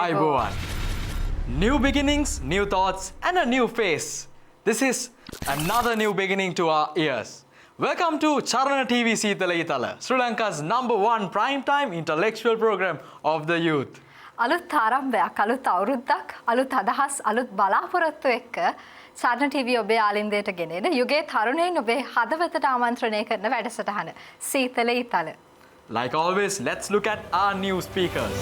Ayubowan. New beginnings, new thoughts, and a new face. This is another new beginning to our ears. Welcome to Charana TV Seethala Eethala, Sri Lanka's #1 primetime intellectual program of the youth. අලුත් ආරම්භයක්, අලුත් අවුරුද්දක්, අලුත් අදහස්, අලුත් බලාපොරොත්තු එක්ක චරණ TV ඔබේ ආලින්දයට ගෙනෙන යුගයේ තරුණයින් ඔබේ හදවතට ආමන්ත්‍රණය කරන වැඩසටහන සීතල ඊතල. Like always, let's look at our new speakers.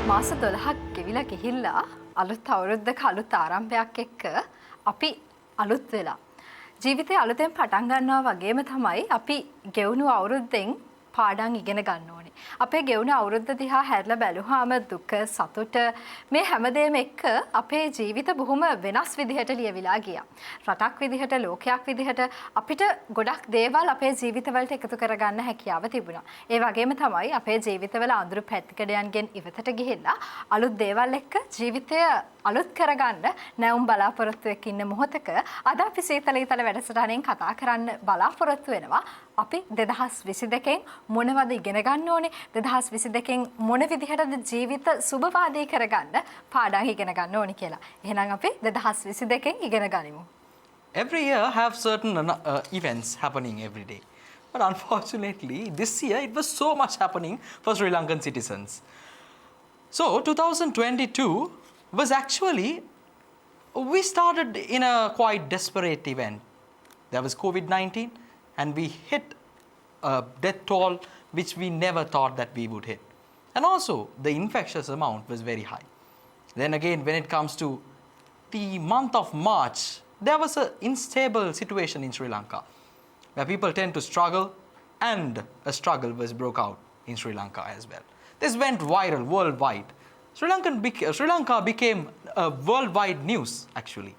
මාස 12ක් ගෙවිලා ගිහිල්ලා අලුත් අවුරුද්දක අලුත් ආරම්භයක් එක්ක අපි අලුත් වෙලා ජීවිතේ අලුතෙන් පටන් ගන්නවා වගේම තමයි අපි ගෙවුණු අවුරුද්දෙන් පාඩම් ඉගෙන ගන්න ඕනේ. අපේ ගෙවුණු අවුරුද්ද දිහා හැරිලා බැලුවාම දුක සතුට මේ හැමදේම එක්ක අපේ ජීවිත බොහොම වෙනස් විදිහට ලියවිලා ගියා. රටක් විදිහට ලෝකයක් විදිහට අපිට ගොඩක් දේවල් අපේ ජීවිතවලට එකතු කරගන්න හැකියාව තිබුණා. ඒ වගේම තමයි අපේ ජීවිතවල අඳුරු පැතිකඩයන්ගෙන් ඉවතට ගිහිල්ලා අලුත් දේවල් එක්ක ජීවිතය අලුත් කරගන්න නැවුම් බලාපොරොත්තුවක් ඉන්න මොහොතක අද අපි සීතල ඊතල වැඩසටහනෙන් කතා කරන්න බලාපොරොත්තු වෙනවා. අපි 2022න් මොනවද ඉගෙන ගන්න ඕනේ, 2022න් මොන විදිහටද ජීවිත සුබවාදී කරගන්න පාඩම් ඉගෙන ගන්න ඕනේ කියලා. එහෙනම් අපි 2022න් ඉගෙන ගනිමු. Every year have certain events happening every day. But unfortunately, this year it was so much happening for Sri Lankan citizens. So 2022 was actually, we started in a quite desperate event. There was COVID-19 and we hit a death toll which we never thought that we would hit. And also the infectious amount was very high. Then again, when it comes to the month of March, there was an unstable situation in Sri Lanka where people tend to struggle, and a struggle was broke out in Sri Lanka as well. This went viral worldwide. Sri Lanka became a worldwide news actually.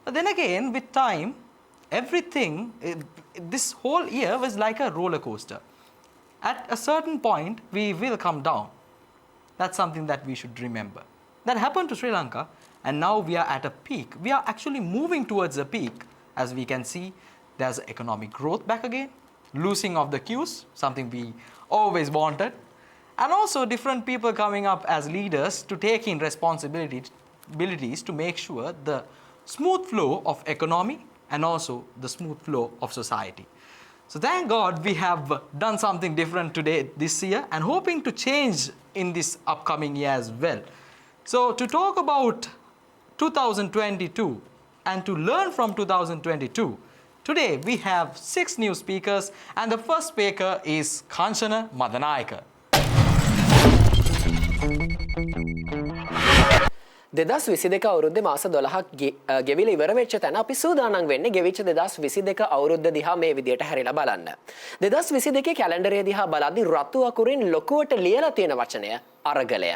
But then again, with time, everything, this whole year was like a roller coaster. At a certain point, we will come down. That's something that we should remember. That happened to Sri Lanka, and now we are at a peak. We are actually moving towards a peak. As we can see, there's economic growth back again, losing of the queues, something we always wanted, and also different people coming up as leaders to take in responsibilities to make sure the smooth flow of economy and also the smooth flow of society. So thank God we have done something different today, this year, and hoping to change in this upcoming year as well. So to talk about 2022 and to learn from 2022, today we have 6 new speakers, and the first speaker is Kanchana Madanayaka. දෙදස් විසි දෙක අවුරුද්ද මාස 12ක් ගෙවිලා ඉවර වෙච්ච තැන අපි සූදානම් වෙන්නේ ගෙවිච්ච 2022 අවුරුද්ද දිහා මේ විදියට හැරිලා බලන්න. 2022 කැලෙන්ඩරය දිහා බලද්දී රතු අකුරින් ලොකුවට ලියලා තියෙන වචනය අරගලය.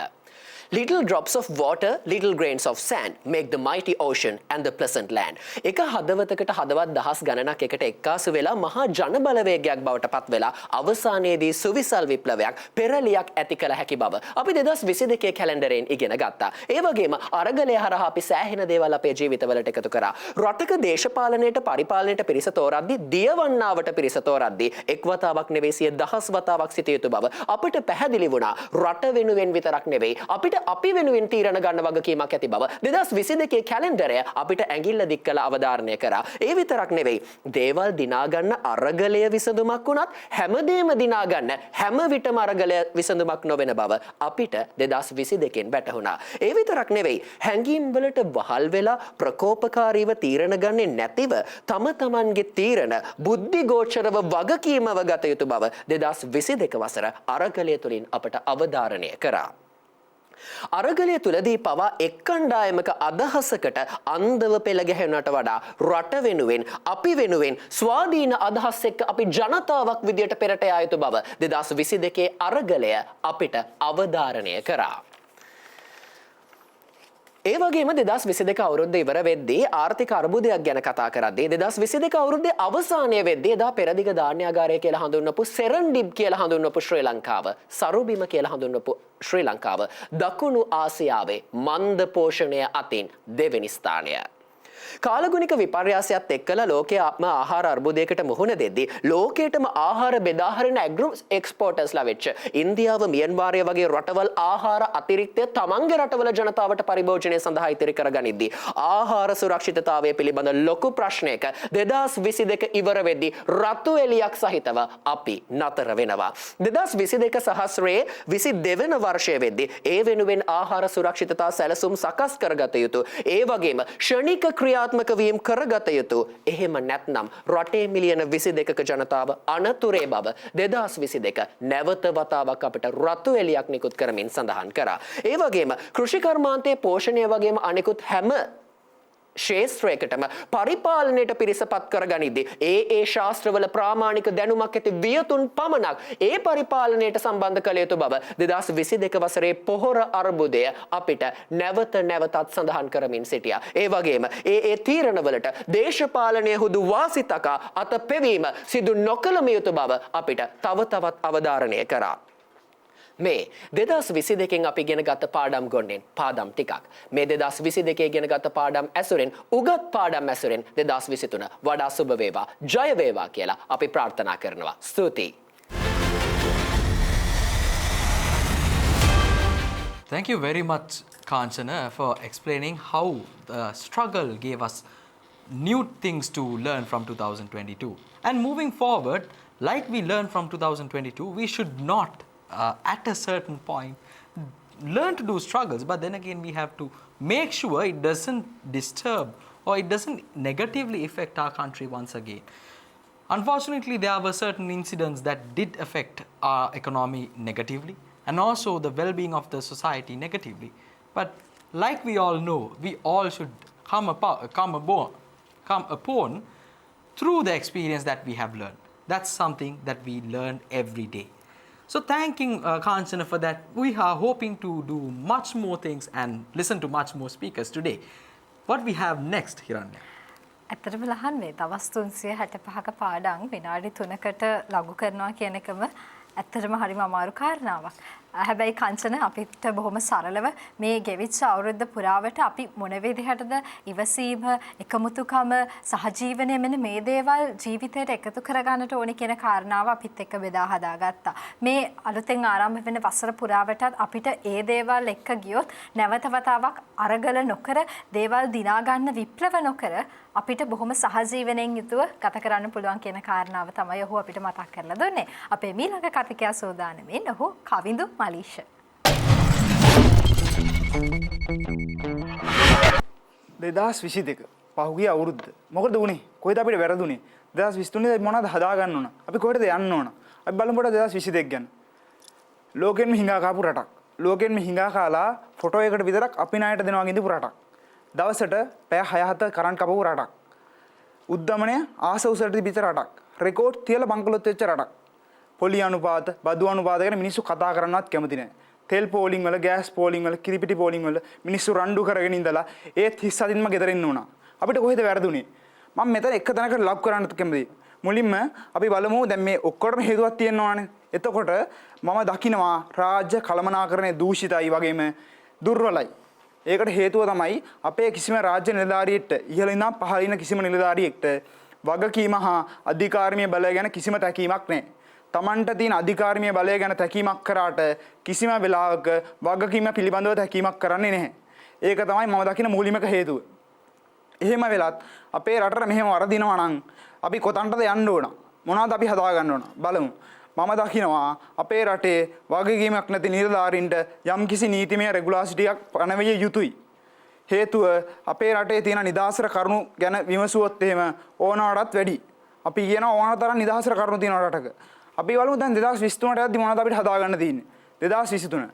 Little drops of water, little grains of sand make the mighty ocean and the pleasant land. එක හදවතකට හදවත් දහස් ගණනක් එකට එක්කාසු වෙලා මහා ජන බලවේගයක් බවට පත් වෙලා අවසානයේදී සුවිසල් විප්ලවයක් පෙරලියක් ඇති කළ හැකි බව අපි 2022 කැලෙන්ඩරයෙන් ඉගෙන ගත්තා. ඒ වගේම අරගලය හරහා අපි සෑහෙන දේවල් අපේ ජීවිතවලට එකතු කරා. රටක දේශපාලනයට පරිපාලනයට පිරිස තෝරද්දී දියවන්නාවට පිරිස තෝරද්දී එක් වතාවක් නෙවෙයි සිය දහස් වතාවක් සිටිය යුතු බව අපිට පැහැදිලි වුණා. රට වෙනුවෙන් විතරක් නෙවෙයි අපිට අපි වෙනුවෙන් තීරණ ගන්න වගකීමක් ඇති බව 2022 කැලෙන්ඩරය අපිට ඇඟිල්ල දික් කළ අවධාරණය කරා. ඒ විතරක් නෙවෙයි දේවල් දිනා ගන්න අරගලය විසඳුමක් වුණත් හැමදේම දිනා ගන්න හැම විටම අරගලය විසඳුමක් නොවන බව අපිට 2022න් වැටහුණා. ඒ විතරක් නෙවෙයි හැංගීම් වලට වහල් වෙලා ප්‍රකෝපකාරීව තීරණ ගන්නේ නැතිව තම තමන්ගේ තීරණ බුද්ධි ගෝචරව වගකීමව ගත යුතු බව 2022 වසර අරගලය තුලින් අපට අවධාරණය කරා. අරගලය තුලදී පවා එක් කණ්ඩායමක අදහසකට අන්දව පෙළ ගැහෙන්නට වඩා රට වෙනුවෙන් අපි වෙනුවෙන් ස්වාධීන අදහස් එක්ක අපි ජනතාවක් විදියට පෙරට යා යුතු බව 2022 අරගලය අපිට අවධාරණය කරා. ඒ වගේම 2022 අවුරුද්ද ඉවර වෙද්දී ආර්ථික අර්බුදයක් ගැන කතා කරද්දී 2022 අවුරුද්දේ අවසානයේ වෙද්දී එදා පෙරදිග ධාන්‍යාගාරය කියලා හඳුන්වපු සෙරන්ඩිබ් කියලා හඳුන්වපු ශ්‍රී ලංකාව, සරුබිම කියලා හඳුන්වපු ශ්‍රී ලංකාව දකුණු ආසියාවේ මන්ද පෝෂණය අතින් දෙවෙනි ස්ථානය. කාලගුණික විපර්යාසයත් එක්කලා ලෝකයේම ආහාර අර්බුදයකට මුහුණ දෙද්දී ලෝකයටම ආහාර බෙදා හරින ඇග්‍රෝ එක්ස්පෝර්ටර්ස්ලා වෙච්ච ඉන්දියාව, මියන්මාරය වගේ රටවල් ආහාර අතිරික්තය තමන්ගේ රටවල ජනතාවට පරිභෝජනය සඳහා ඉතිරි කරගනිද්දී ආහාර සුරක්ෂිතතාවය පිළිබඳ ලොකු ප්‍රශ්නයක 2022 ඉවර වෙද්දී රතු එළියක් සහිතව අපි නතර වෙනවා. 2022 සහස්‍රයේ 22 වෙනි වර්ෂය වෙද්දී ඒ වෙනුවෙන් ආහාර සුරක්ෂිතතා සැලසුම් සකස් කරගත යුතු. ඒ වගේම ශනික ක්‍රියාත්මක වීම කරගත යුතු. එහෙම නැත්නම් රටේ මිලියන 22ක ජනතාව අනතුරේ බව 2022 නැවත වතාවක් අපිට රතු එළියක් නිකුත් කරමින් සඳහන් කරා. ඒ වගේම කෘෂි කර්මාන්තයේ පෝෂණය වගේම අනෙකුත් හැම ශේෂ්ත්‍රයකටම පරිපාලනයට පිරිසපත් කරගනිද්දී ඒ ශාස්ත්‍රවල ප්‍රාමාණික දැනුමක් ඇති වියතුන් පමණක් ඒ පරිපාලනයට සම්බන්ධ කළ යුතු බව 2022 වසරේ පොහොර අර්බුදය අපිට නැවතත් සඳහන් කරමින් සිටියා. ඒ වගේම ඒ තීරණවලට දේශපාලනයේ හුදු වාසි තකා අත පෙවීම සිදු නොකළම යුතු බව අපිට තව තවත් අවධාරණය කරා. මේ 2022 අපි ගෙන ගත පාඩම් ගොන්නෙන් පාඩම් ටිකක්. මේ 2022 ගෙන ගත පාඩම් ඇසුරෙන් උගත් පාඩම් ඇසුරෙන් 2023 වඩා සුබ වේවා, ජය වේවා කියලා අපි ප්‍රාර්ථනා කරනවා. ස්තුතියි. Thank you very much, Kanchana, for explaining how the struggle gave us new things to learn from 2022. And moving forward, like we learned from 2022, we should not at a certain point learn to do struggles, but then again we have to make sure it doesn't disturb or it doesn't negatively affect our country once again. Unfortunately, there were certain incidents that did affect our economy negatively and also the well-being of the society negatively. But like we all know, we all should come upon through the experience that we have learned. That's something that we learn every day. So thanking Kanchana for that, we are hoping to do much more things and listen to much more speakers today. What we have next, Hiranya? ඇත්තටම ලහන් මේ දවස් 365ක පාඩම් විනාඩි 3කට ලඝු කරනවා කියන එකම ඇත්තටම හරිම අමාරු කාරණාවක්. හැබැයි කංචන අපිට බොහොම සරලව මේ ගෙවිච්ච අවුරුද්ද පුරාවට අපි මොන විදිහටද ඉවසීම, එකමුතුකම, සහජීවනය මෙන්න මේ දේවල් ජීවිතයට එකතු කරගන්නට ඕනේ කියන කාරණාව අපිත් එක්ක බෙදා හදාගත්තා. මේ අලුතෙන් ආරම්භ වෙන වසර පුරාවටත් අපිට ඒ දේවල් එක්ක ගියොත් නැවත වතාවක් අරගල නොකර දේවල් දිනා ගන්න විප්ලව නොකර අපිට බොහොම සහජීවනයෙන් යුතුව ගත කරන්න පුළුවන් කියන කාරණාව තමයි ඔහු අපිට මතක් කරලා දුන්නේ. අපේ ඊළඟ කතිකයා සෝදානමින් ඔහු කවිඳු මලීෂ. 2022 පහුගිය අවුරුද්ද මොකද වුනේ? කොහෙද අපිට වැරදුනේ? 2023 මොනවද හදා ගන්න ඕන? අපි කොහෙටද යන්න ඕන? අපි බලමු 2022 ගැන. ලෝකෙන්ම හිඟා කාපු රටක්. ලෝකෙන්ම හිඟා කාලා ෆොටෝ එකකට විතරක් අපි ණයට දෙනවා වගේ රටක්. දවසට පැය 6-7 කරන්ට් කපපු රටක්. උද්දමනය ආස උසට තිබිච්ච රටක්. රෙකෝඩ් තියලා බංකොලොත් වෙච්ච රටක්. පොලි අනුපාත, බදු අනුපාත ගැන මිනිස්සු කතා කරන්නවත් කැමති නැහැ. තෙල් පෝලිං වල, ගෑස් පෝලිං වල, කිරිපිටි පෝලිං වල මිනිස්සු රණ්ඩු කරගෙන ඉඳලා ඒත් හිස් අදින්ම ගෙදර ඉන්න උනා. අපිට කොහෙද වැරදුනේ? මම මෙතන එක තැනකට ලබ් කරන්න කැමතියි. මුලින්ම අපි බලමු දැන් මේ ඔක්කොටම හේතුවක් තියෙනවානේ. එතකොට මම දකිනවා රාජ්‍ය කළමනාකරණය දූෂිතයි වගේම දුර්වලයි. ඒකට හේතුව තමයි අපේ කිසිම රාජ්‍ය නිලධාරියෙක්ට ඉහළ ඉඳන් පහළ ඉන්න කිසිම නිලධාරියෙක්ට වගකීම හා අධිකාරිමය බලය ගැන කිසිම තැකීමක් නැහැ. තමන්ට තියෙන අධිකාරිමය බලය ගැන තැකීමක් කරාට කිසිම වෙලාවක වගකීම පිළිබඳව තැකීමක් කරන්නේ නැහැ. ඒක තමයි මම දකින මූලික හේතුව. එහෙම වෙලත් අපේ රටට මෙහෙම වරදිනවා නම් අපි කොතනටද යන්න ඕන? මොනවද අපි හදා ගන්න ඕන? බලමු. මම දකිනවා අපේ රටේ වගකීමක් නැති නිලධාරීන්ට යම්කිසි නීතිමය රෙගුලාසිටියක් පනවිය යුතුයි. හේතුව අපේ රටේ තියෙන නිදහසර කරුණු ගැන විමසුවොත් එහෙම ඕනවටත් වැඩි. අපි කියන ඕන තරම් නිදහසර කරුණු තියෙන රටක. අපි බලමු දැන් 2023ට යද්දි මොනවද අපිට හදා ගන්න තියෙන්නේ? 2023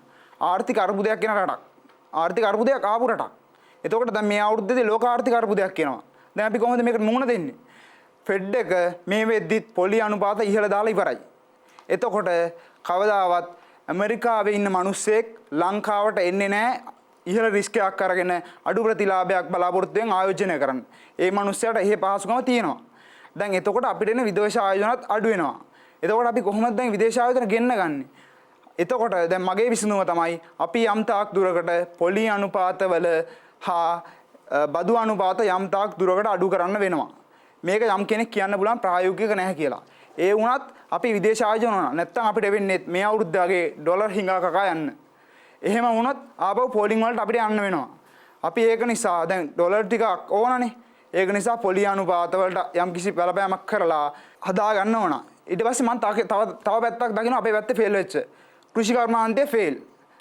ආර්ථික අර්බුදයක් එන රටක්. ආර්ථික අර්බුදයක් ආපු රටක්. එතකොට දැන් මේ අවුරුද්දේදී ලෝක ආර්ථික අර්බුදයක් එනවා. දැන් අපි කොහොමද මේකට මුහුණ දෙන්නේ? ෆෙඩ් එක මේ වෙද්දිත් පොලි අනුපාත ඉහළ දාලා ඉවරයි. එතකොට කවදාවත් ඇමරිකාවේ ඉන්න මිනිස්සෙක් ලංකාවට එන්නේ නැහැ ඉහළ රිස්ක් එකක් අරගෙන අඩු ප්‍රතිලාභයක් බලාපොරොත්තුෙන් ආයෝජනය කරන්න. ඒ මිනිස්සයාට එහෙ පහසුකම තියෙනවා. දැන් එතකොට අපිට එන විදේශ ආයෝජනත් අඩු වෙනවා. එතකොට අපි කොහොමද දැන් විදේශ ආයෝජන ගෙන්න ගන්නේ? එතකොට දැන් මගේ විසඳුම තමයි අපි යම් තාක් දුරකට පොලි අනුපාතවල හා බදු අනුපාත යම් තාක් දුරකට අඩු කරන්න වෙනවා. මේක යම් කෙනෙක් කියන්න පුළුවන් ප්‍රායෝගික නැහැ කියලා. ඒ වුණත් අපි විදේශ ආයෝජන වුණා. නැත්තම් අපිට වෙන්නේ මේ අවුරුද්ද වගේ ඩොලර් හිඟා කකා යන්න. එහෙම වුණොත් ආපහු පෝලිං වලට අපිට යන්න වෙනවා. අපි ඒක නිසා දැන් ඩොලර් ටිකක් ඕනනේ. ඒක නිසා පොලි අනුපාත වලට යම් කිසි බලපෑමක් කරලා හදා ගන්න ඕන. ඊට පස්සේ මම තව පැත්තක් දකිනවා අපේ පැත්තේ ෆේල් වෙච්ච. කෘෂි කර්මාන්තයේ ෆේල්.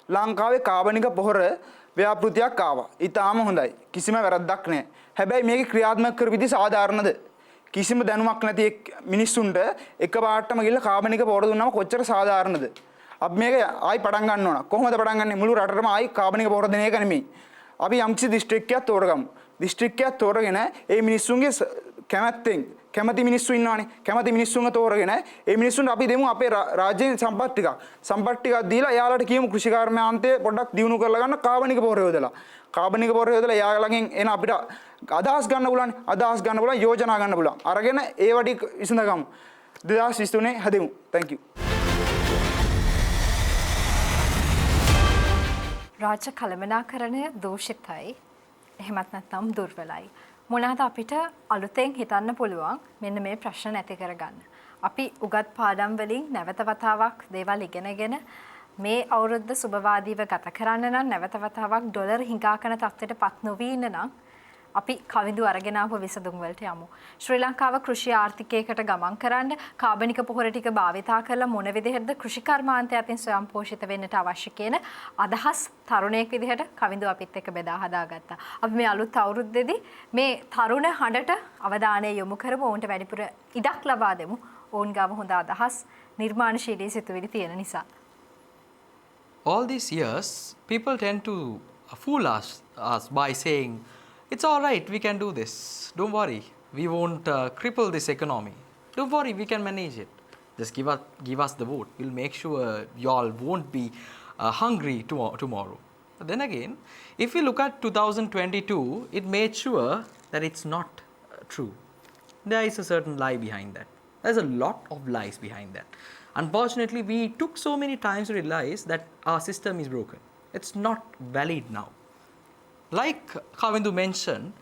ලංකාවේ කාබනික පොහොර ව්‍යාපෘතියක් ආවා. ඊටාම හොඳයි. කිසිම වැරද්දක් නැහැ. හැබැයි මේකේ ක්‍රියාත්මක කර විදි සාධාරණද? කිසිම දැනුමක් නැති මිනිස්සුන්ට එකපාරටම ගිහලා කාබනික පොහොර දුන්නාම කොච්චර සාධාරණද? අපි මේක ආයි පටන් ගන්න ඕන. කොහොමද පටන් ගන්නේ? මුළු රටටම ආයි කාබනික පොහොර දෙන එක නෙමෙයි. අපි යම්කිසි දිස්ත්‍රික්කයක් තෝරගමු. දිස්ත්‍රික්කයක් තෝරගෙන ඒ මිනිස්සුන්ගේ කැමති මිනිස්සු ඉන්නවානේ. කැමති මිනිස්සුන්ව තෝරගෙන ඒ මිනිස්සුන්ට අපි දෙමු අපේ රාජ්‍යයෙන් සම්පත් ටිකක් දීලා එයාලට කියමු කෘෂි කර්මාන්තය පොඩ්ඩක් දියුණු කරලා ගන්න කාබනික පොහොර යොදලා. කාබනික පොහොර යොදලා එයාලගෙන් එන අපිට අදහස් ගන්න පුළුවන්. අදහස් ගන්න පුළුවන්, යෝජනා ගන්න පුළුවන්. අරගෙන ඒ වටි විසඳගමු. 2023 හැදෙමු. Thank you. රාජ්‍ය කළමනාකරණය දූෂිතයි. එහෙමත් නැත්නම් දුර්වලයි. මොනවාද අපිට අලුතෙන් හිතන්න පුළුවන් මෙන්න මේ ප්‍රශ්න නැති කරගන්න. අපි උගත් පාඩම් වලින් නැවත වතාවක් දේවල් ඉගෙනගෙන මේ අවුරුද්ද සුබවාදීව ගත කරන්න නම් නැවත වතාවක් ඩොලර් හිඟා කරන තත්ත්වයට පත් නොවී ඉන්න නම් අපි කවිඳු අරගෙන ආපු විසඳුම් වලට යමු. ශ්‍රී ලංකාව කෘෂි ආර්ථිකයකට ගමන් කරන්න කාබනික පොහොර ටික භාවිතා කරලා මොන විදිහටද කෘෂි කර්මාන්තය අතින් ස්වයංපෝෂිත වෙන්නට අවශ්‍ය කියන අදහස් තරුණයෙක් විදිහට කවිඳු අපිත් එක්ක බෙදා හදාගත්තා. අපි මේ අලුත් අවුරුද්දේදී මේ තරුණ හඬට අවධානය යොමු කරමු. ඔවුන්ට වැඩිපුර ඉඩක් ලබා දෙමු. ඔවුන් ගාව හොඳ අදහස් නිර්මාණශීලී සිතුවිලි තියෙන නිසා. All these years, people tend to fool us by saying, it's all right, we can do this. Don't worry, we won't cripple this economy. Don't worry, we can manage it. Just give us the vote. We'll make sure y'all won't be hungry tomorrow. But then again, if we look at 2022, it made sure that it's not true. There is a certain lie behind that. There's a lot of lies behind that. Unfortunately, we took so many times to realize that our system is broken. It's not valid now. Like Kavindu mentioned,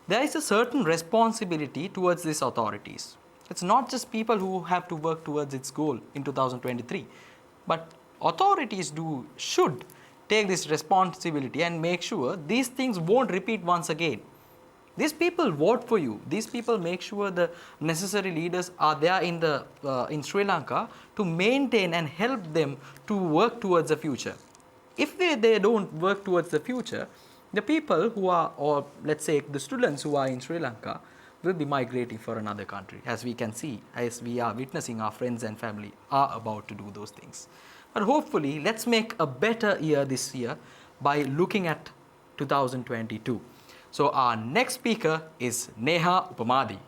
there is a certain responsibility towards these authorities. It's not just people who have to work towards its goal in 2023, but authorities should take this responsibility and make sure these things won't repeat once again. These people vote for you. These people make sure the necessary leaders are there in Sri Lanka to maintain and help them to work towards the future. If they don't work towards the future, the people who are, or let's say the students who are in Sri Lanka, will be migrating for another country, as we can see, as we are witnessing our friends and family are about to do those things. But hopefully, let's make a better year this year by looking at 2022. So our next speaker is Neha Upamadi.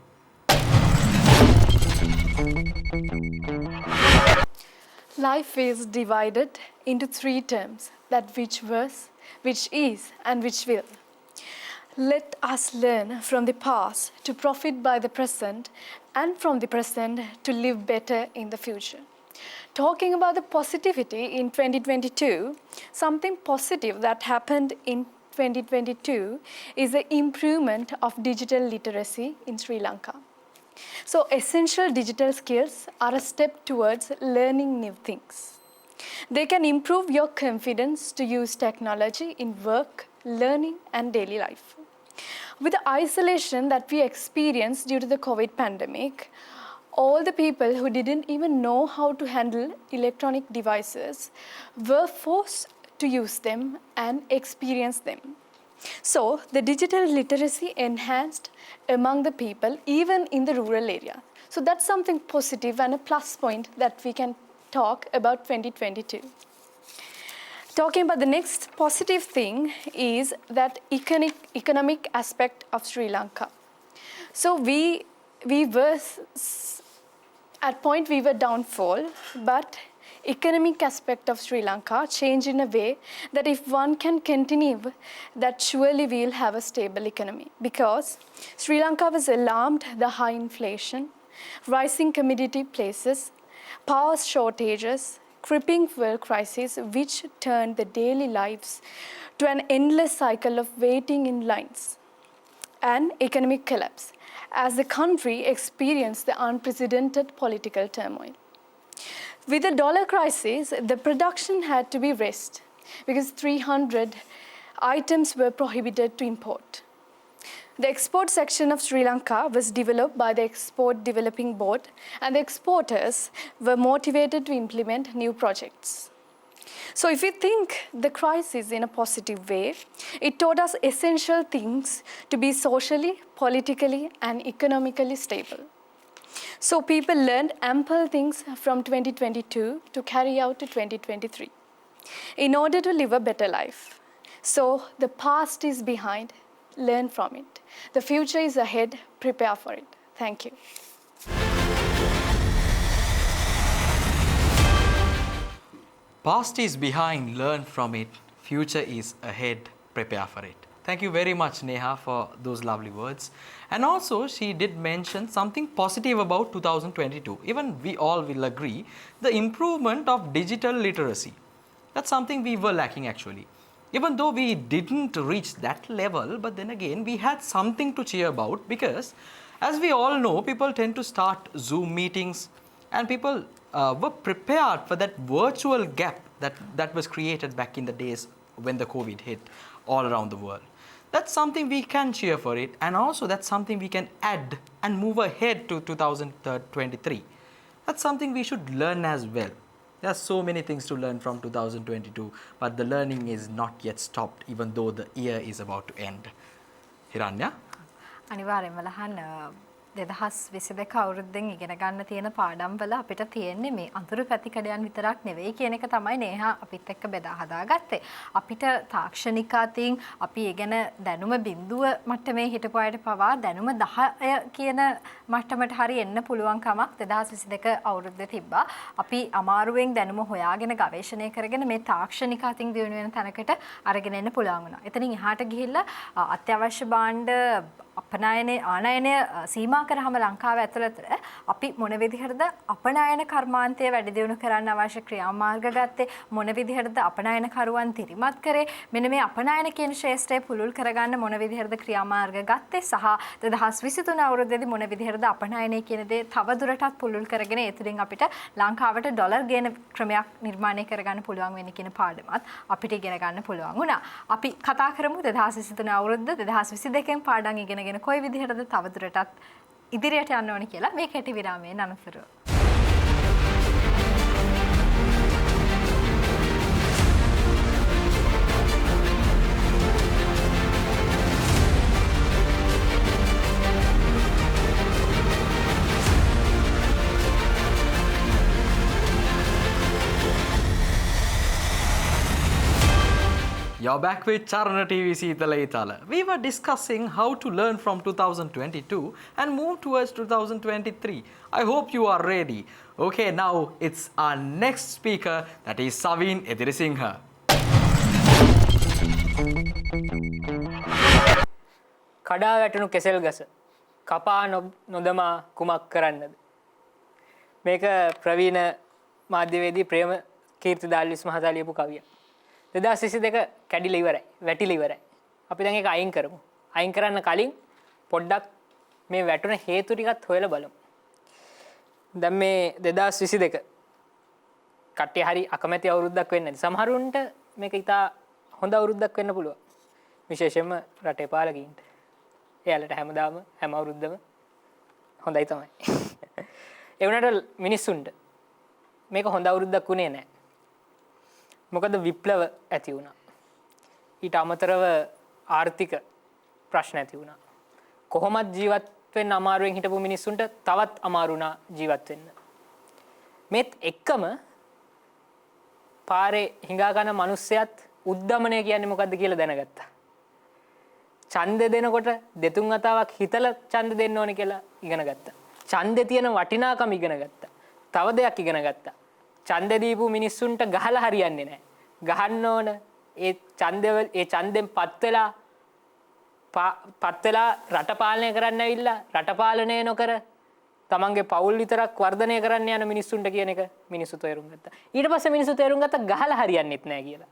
Life is divided into three terms, that which was, which is, and which will. Let us learn from the past to profit by the present, and from the present to live better in the future. Talking about the positivity in 2022, something positive that happened in 2022 is the improvement of digital literacy in Sri Lanka. So essential digital skills are a step towards learning new things. They can improve your confidence to use technology in work, learning, and daily life. With the isolation that we experienced due to the COVID pandemic, all the people who didn't even know how to handle electronic devices were forced to use them and experience them. So the digital literacy enhanced among the people, even in the rural area. So that's something positive and a plus point that we can talk about 2022. Talking about the next positive thing is that economic aspect of Sri Lanka. So we were at point we were downfall, but economic aspect of Sri Lanka changed in a way that if one can continue, that surely we will have a stable economy, because Sri Lanka was alarmed the high inflation, rising commodity prices, power shortages, crippling fuel crisis, which turned the daily lives to an endless cycle of waiting in lines and economic collapse as the country experienced the unprecedented political turmoil. With the dollar crisis, the production had to be raised because 300 items were prohibited to import. The export section of Sri Lanka was developed by the Export Developing Board, and the exporters were motivated to implement new projects. So if we think the crisis in a positive way, it taught us essential things to be socially, politically, and economically stable. So people learned ample things from 2022 to carry out to 2023 in order to live a better life. So the past is behind, learn from it. The future is ahead, prepare for it. Thank you. Past is behind, learn from it. Future is ahead, prepare for it. Thank you very much, Neha, for those lovely words. And also, she did mention something positive about 2022. Even we all will agree, the improvement of digital literacy. That's something we were lacking actually. Even though we didn't reach that level, but then again, we had something to cheer about, because as we all know, people tend to start Zoom meetings, and people were prepared for that virtual gap that was created back in the days when the COVID hit all around the world. That's something we can cheer for it, and also that's something we can add and move ahead to 2023. That's something we should learn as well. There are so many things to learn from 2022, but the learning is not yet stopped, even though the year is about to end. Hiranya? අනිවාර්යයෙන්ම ලහන් 2022 අවුරුද්දෙන් ඉගෙන ගන්න තියෙන පාඩම් වල අපිට තියෙන්නේ මේ අඳුරු පැතිකඩයන් විතරක් නෙවෙයි කියන එක තමයි නේහා අපිත් එක්ක බෙදා හදාගත්තේ. අපිට තාක්ෂණික අතින් අපි ඉගෙන දැනුම බිඳුව මට්ටමේ හිටපු අයට පවා දැනුම 10 කියන මට්ටමට හරි එන්න පුළුවන් කමක් 2022 අවුරුද්දේ තිබ්බා. අපි අමාරුවෙන් දැනුම හොයාගෙන ගවේෂණය කරගෙන මේ තාක්ෂණික අතින් දියුණු වෙන තැනකට අරගෙන එන්න පුළුවන් වුණා. එතනින් එහාට ගිහිල්ලා අත්‍යවශ්‍ය භාණ්ඩ ආනයනය සීමා කරාම ලංකාව ඇතුළත අපි මොන විදිහටද අපනයන කර්මාන්තය වැඩි දියුණු කරන්න අවශ්‍ය ක්‍රියාමාර්ග ගත්තේ, මොන විදිහටද අපනයන කරුවන් තිරිමත් කරේ, මෙන්න මේ අපනයන කියන ශ්‍රේෂ්ඨය පුළුල් කරගන්න මොන විදිහටද ක්‍රියාමාර්ග ගත්තේ, සහ 2023 අවුරුද්දේදී මොන විදිහටද අපනයනය කියන දේ තව දුරටත් පුළුල් කරගෙන ඒ තුලින් අපිට ලංකාවට ඩොලර් ගේන ක්‍රමයක් නිර්මාණය කරගන්න පුළුවන් වෙන්නේ කියන පාඩමත් අපිට ඉගෙන ගන්න පුළුවන් වුණා. අපි කතා කරමු 2023 අවුරුද්ද 2022 පාඩම් ඉගෙනගෙන කොයි විදිහටද තව දුරටත් ඉදිරියට යන්න ඕනේ කියලා මේ කෙටි විරාමයෙන් අනුසරුව. You're back with Charana TV Seethala Eethala. We were discussing how to learn from 2022 and move towards 2023. I hope you are ready. Okay, now it's our next speaker, that is Savin Edirisingha. කඩා වැටුණු කෙසෙල් ගස කපා නොදමා කුමක් කරන්නද? මේක ප්‍රවීණ මාධ්‍යවේදී ප්‍රේම කීර්ති දාල්විස් මහතා ලියපු කවියක්. 2022 කැඩිලා ඉවරයි, වැටිලා ඉවරයි. අපි දැන් ඒක අයින් කරමු. අයින් කරන්න කලින් පොඩ්ඩක් මේ වැටුණ හේතු ටිකත් හොයලා බලමු. දැන් මේ 2022 කට්ටිය හරි අකමැති අවුරුද්දක් වෙන්නේ නැති. සමහරුන්ට මේක ඉතා හොඳ අවුරුද්දක් වෙන්න පුළුවන්. විශේෂයෙන්ම රටේ පාලකීන්ට. එයාලට හැමදාම හැම අවුරුද්දම හොඳයි තමයි. ඒ වුණාට මිනිස්සුන්ට මේක හොඳ අවුරුද්දක් වුණේ නැහැ. මොකද විප්ලව ඇති වුණා. ඊට අමතරව ආර්ථික ප්‍රශ්න ඇති වුණා. කොහොමද ජීවත් වෙන්න අමාරුවෙන් හිටපු මිනිස්සුන්ට තවත් අමාරු වුණා ජීවත් වෙන්න. මේත් එක්කම පාරේ හිඟා කන මිනිස්සයත් උද්දමනය කියන්නේ මොකද්ද කියලා දැනගත්තා. ඡන්දෙ දෙනකොට දෙතුන් වතාවක් හිතලා ඡන්ද දෙන්න ඕනේ කියලා ඉගෙන ගත්තා. ඡන්දේ තියෙන වටිනාකම ඉගෙන ගත්තා. තව දෙයක් ඉගෙන ගත්තා. ඡන්දෙ දීපු මිනිස්සුන්ට ගහලා හරියන්නේ නැහැ. ගහන්න ඕන ඒ ඡන්දෙන් පත් වෙලා රට පාලනය කරන්න ඇවිල්ලා රට පාලනය නොකර තමන්ගේ පවුල් විතරක් වර්ධනය කරන්න යන මිනිස්සුන්ට කියන එක මිනිස්සු තේරුම් ගත්තා. ඊට පස්සේ මිනිස්සු තේරුම් ගත්තා ගහලා හරියන්නේත් නැහැ කියලා.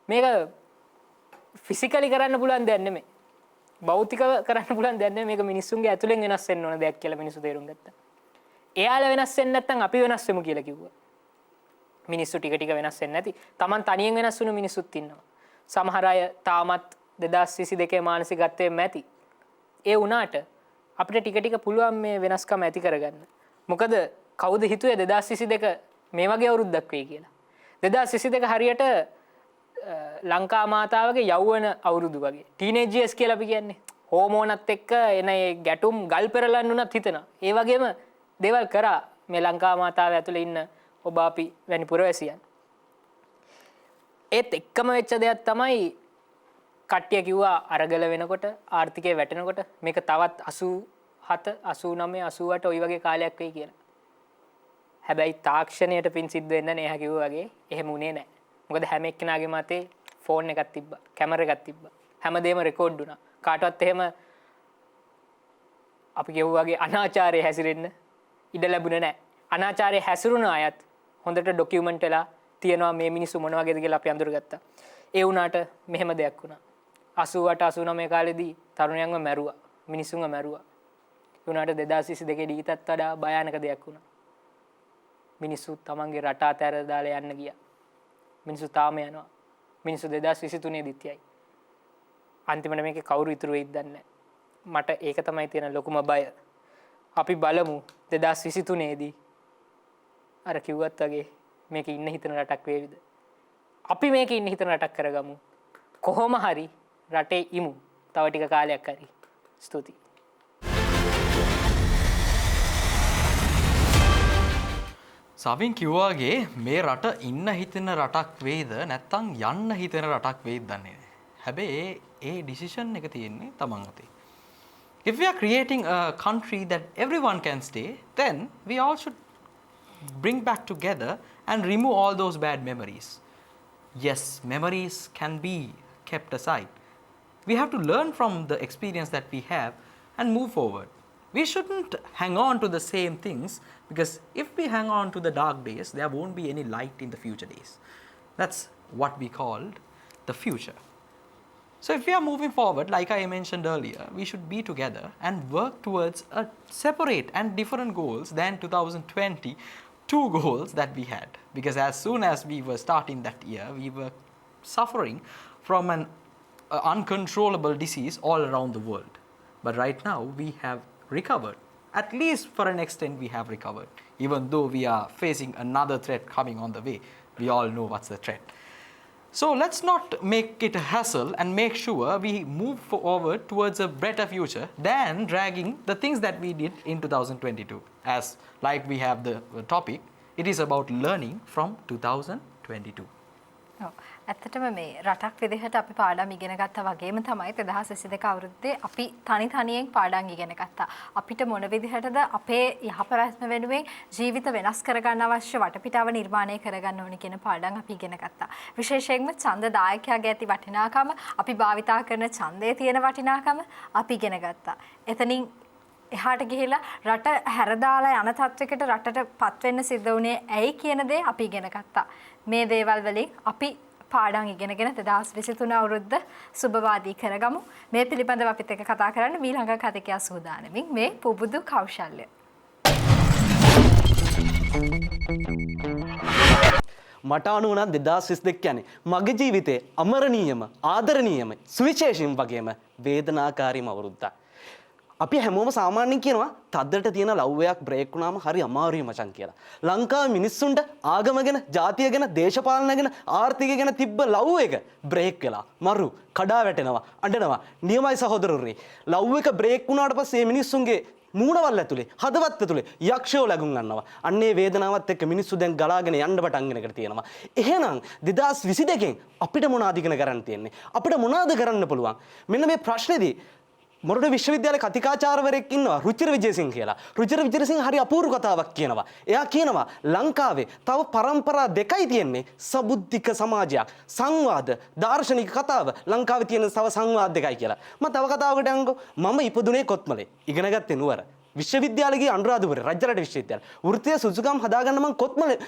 මේක ෆිසිකලි කරන්න පුළුවන් දෙයක් නෙමෙයි. භෞතිකව කරන්න පුළුවන් දෙයක් නෙමෙයි. මේක මිනිස්සුන්ගේ ඇතුලෙන් වෙනස් වෙන්න ඕන දෙයක් කියලා මිනිස්සු තේරුම් ගත්තා. එයාලා වෙනස් වෙන්නේ නැත්නම් අපි වෙනස් වෙමු කියලා කිව්වා. මිනිස්සු ටික ටික වෙනස් වෙන්නේ නැති. Taman තනියෙන් වෙනස් වුණු මිනිස්සුත් ඉන්නවා. සමහර අය තාමත් 2022 මානසිකත්වයෙන් ඇති. ඒ වුණාට අපිට ටික ටික පුළුවන් මේ වෙනස්කම ඇති කරගන්න. මොකද කවුද හිතුවේ 2022 මේ වගේ අවුරුද්දක් වෙයි කියලා. 2022 හරියට ලංකා මාතාවගේ යෞවන අවුරුදු වගේ. ටීනේජ් ඉයර්ස් කියලා අපි කියන්නේ. හෝමෝනත් එක්ක එන ඒ ගැටුම් ගල් පෙරලන්න උනත් හිතනවා. ඒ වගේම දේවල් කරා මේ ලංකා මාතාව ඇතුලේ ඉන්න ඔබ අපි වැනි පුරවැසියන්. ඒත් එක්කම වෙච්ච දෙයක් තමයි කට්ටිය කිව්වා අරගල වෙනකොට ආර්ථිකය වැටෙනකොට මේක තවත් 87 89 88 ওই වගේ කාලයක් වෙයි කියලා. හැබැයි තාක්ෂණයට පින් සිද්ධ වෙන්න නෑ එහා කිව්වා වගේ එහෙම උනේ නෑ. මොකද හැම එක්කෙනාගේ මතේ ෆෝන් එකක් තිබ්බා, කැමරා එකක් තිබ්බා. හැමදේම රෙකෝඩ් වුණා. කාටවත් එහෙම අපි කිව්වා වගේ අනාචාරයේ හැසිරෙන්න ඉඩ ලැබුණේ නෑ. අනාචාරයේ හැසිරුණ අයත් හොඳට ඩොකියුමන්ට් වෙලා තියෙනවා මේ මිනිස්සු මොන වගේද කියලා අපි අඳුරගත්තා. ඒ වුණාට මෙහෙම දෙයක් වුණා. 88 89 කාලෙදී තරුණයන්ව මැරුවා. මිනිස්සුන්ව මැරුවා. ඒ වුණාට 2022 ඊටත් වඩා භයානක දෙයක් වුණා. මිනිස්සු තමන්ගේ රට අතහැර දාලා යන්න ගියා. මිනිස්සු තාම යනවා. මිනිස්සු 2023 දිත් යයි. අන්තිමට මේකේ කවුරු ඉතුරු වෙයිද දන්නේ නැහැ. මට ඒක තමයි තියෙන ලොකුම බය. අපි බලමු 2023 දී අර කිව්වත් වගේ මේකේ ඉන්න හිතන රටක් වේවිද? අපි මේකේ ඉන්න හිතන රටක් කරගමු. කොහොම හරි රටේ ඉමු. තව ටික කාලයක් හරි. ස්තුතියි. සවින් කිව්වාගේ මේ රට ඉන්න හිතෙන රටක් වේද නැත්නම් යන්න හිතෙන රටක් වේද දන්නේ නැහැ. හැබැයි ඒ ඩිසිෂන් එක තියෙන්නේ තමන් අතේ. If we are creating a country that everyone can stay, then we all should bring back together and remove all those bad memories. Yes, memories can be kept aside. We have to learn from the experience that we have and move forward. We shouldn't hang on to the same things, because if we hang on to the dark days, there won't be any light in the future days. That's what we called the future. So if we are moving forward, like I mentioned earlier, we should be together and work towards a separate and different goals than 2022 goals that we had. Because as soon as we were starting that year, we were suffering from an uncontrollable disease all around the world. But right now, we have recovered. At least for an extent, we have recovered. Even though we are facing another threat coming on the way, we all know what's the threat. So let's not make it a hassle and make sure we move forward towards a better future than dragging the things that we did in 2022. As like we have the topic, it is about learning from 2022. ඇත්තටම මේ රටක් විදිහට අපි පාඩම් ඉගෙන ගත්තා වගේම තමයි 2022 අවුරුද්දේ අපි තනියෙන් පාඩම් ඉගෙන ගත්තා. අපිට මොන විදිහටද අපේ යහපැවැත්ම වෙනුවෙන් ජීවිත වෙනස් කරගන්න අවශ්‍ය වටපිටාව නිර්මාණය කරගන්න ඕනි කියන පාඩම් අපි ඉගෙන ගත්තා. විශේෂයෙන්ම ඡන්ද දායකයාගේ ඇති වටිනාකම, අපි භාවිතා කරන ඡන්දයේ තියෙන වටිනාකම අපි ඉගෙන ගත්තා. එතනින් එහාට ගිහිලා රට හැරදාලා යන තත්වයකට රටට පත් වෙන්න සිද්ධ වුණේ ඇයි කියන දේ අපි ඉගෙන ගත්තා. මේ දේවල් වලින් අපි පාඩම් ඉගෙනගෙන 2023 අවුරුද්ද සුබවාදී කරගමු. මේ පිළිබඳව අපිත් එක්ක කතා කරන්න මීළඟ කතිකයා සූදානමින් මේ පුබුදු කෞශල්‍ය. මට අනුව නම් 2022 කියන්නේ මගේ ජීවිතේ අමරණීයම ආදරණීයම සුවිශේෂීම වගේම වේදනාකාරීම අවුරුද්දක්. අපි හැමෝම සාමාන්‍යයෙන් කියනවා තද්දට තියෙන ලව් එකක් බ්‍රේක් වුණාම හරි අමාරුයි මචං කියලා. ලංකාවේ මිනිස්සුන්ට ආගම ගැන, ජාතිය ගැන, දේශපාලන ගැන, ආර්ථිකය ගැන තිබ්බ ලව් එක බ්‍රේක් වෙලා මරු කඩා වැටෙනවා, අඬනවා. නියමයි සහෝදරවරුනි. ලව් එක බ්‍රේක් වුණාට පස්සේ මේ මිනිස්සුන්ගේ මූණවල් ඇතුලේ හදවත් ඇතුලේ යක්ෂයෝ ලැබුම් ගන්නවා. අන්නේ වේදනාවත් එක්ක මිනිස්සු දැන් ගලාගෙන යන්න පටන් ගන්නකට තියෙනවා. එහෙනම් 2022 අපිට මොනවද ඉගෙන ගන්න තියෙන්නේ? අපිට මොනවද කරන්න පුළුවන්? මෙන්න මේ ප්‍රශ්නේදී මොරටු විශ්වවිද්‍යාලයේ කතිකාචාර්යවරයෙක් ඉන්නවා රුචිර විජේසිංහ කියලා. රුචිර විජේසිංහ හරි අපූර්ව කතාවක් කියනවා. එයා කියනවා ලංකාවේ තව පරම්පරා දෙකයි තියෙන්නේ. සබුද්ධික සමාජයක්, සංවාද, දාර්ශනික කතාව. ලංකාවේ තියෙන තව සංවාද දෙකයි කියලා. මම තව කතාවකට යන්කෝ. මම ඉපදුනේ කොත්මලේ. ඉගෙන ගත්තේ නුවර. විශ්වවිද්‍යාලේ ගියේ අනුරාධපුරේ රජරට විශ්වවිද්‍යාලය. වෘත්තීය සුසුකම් හදාගන්න මම කොත්මලේ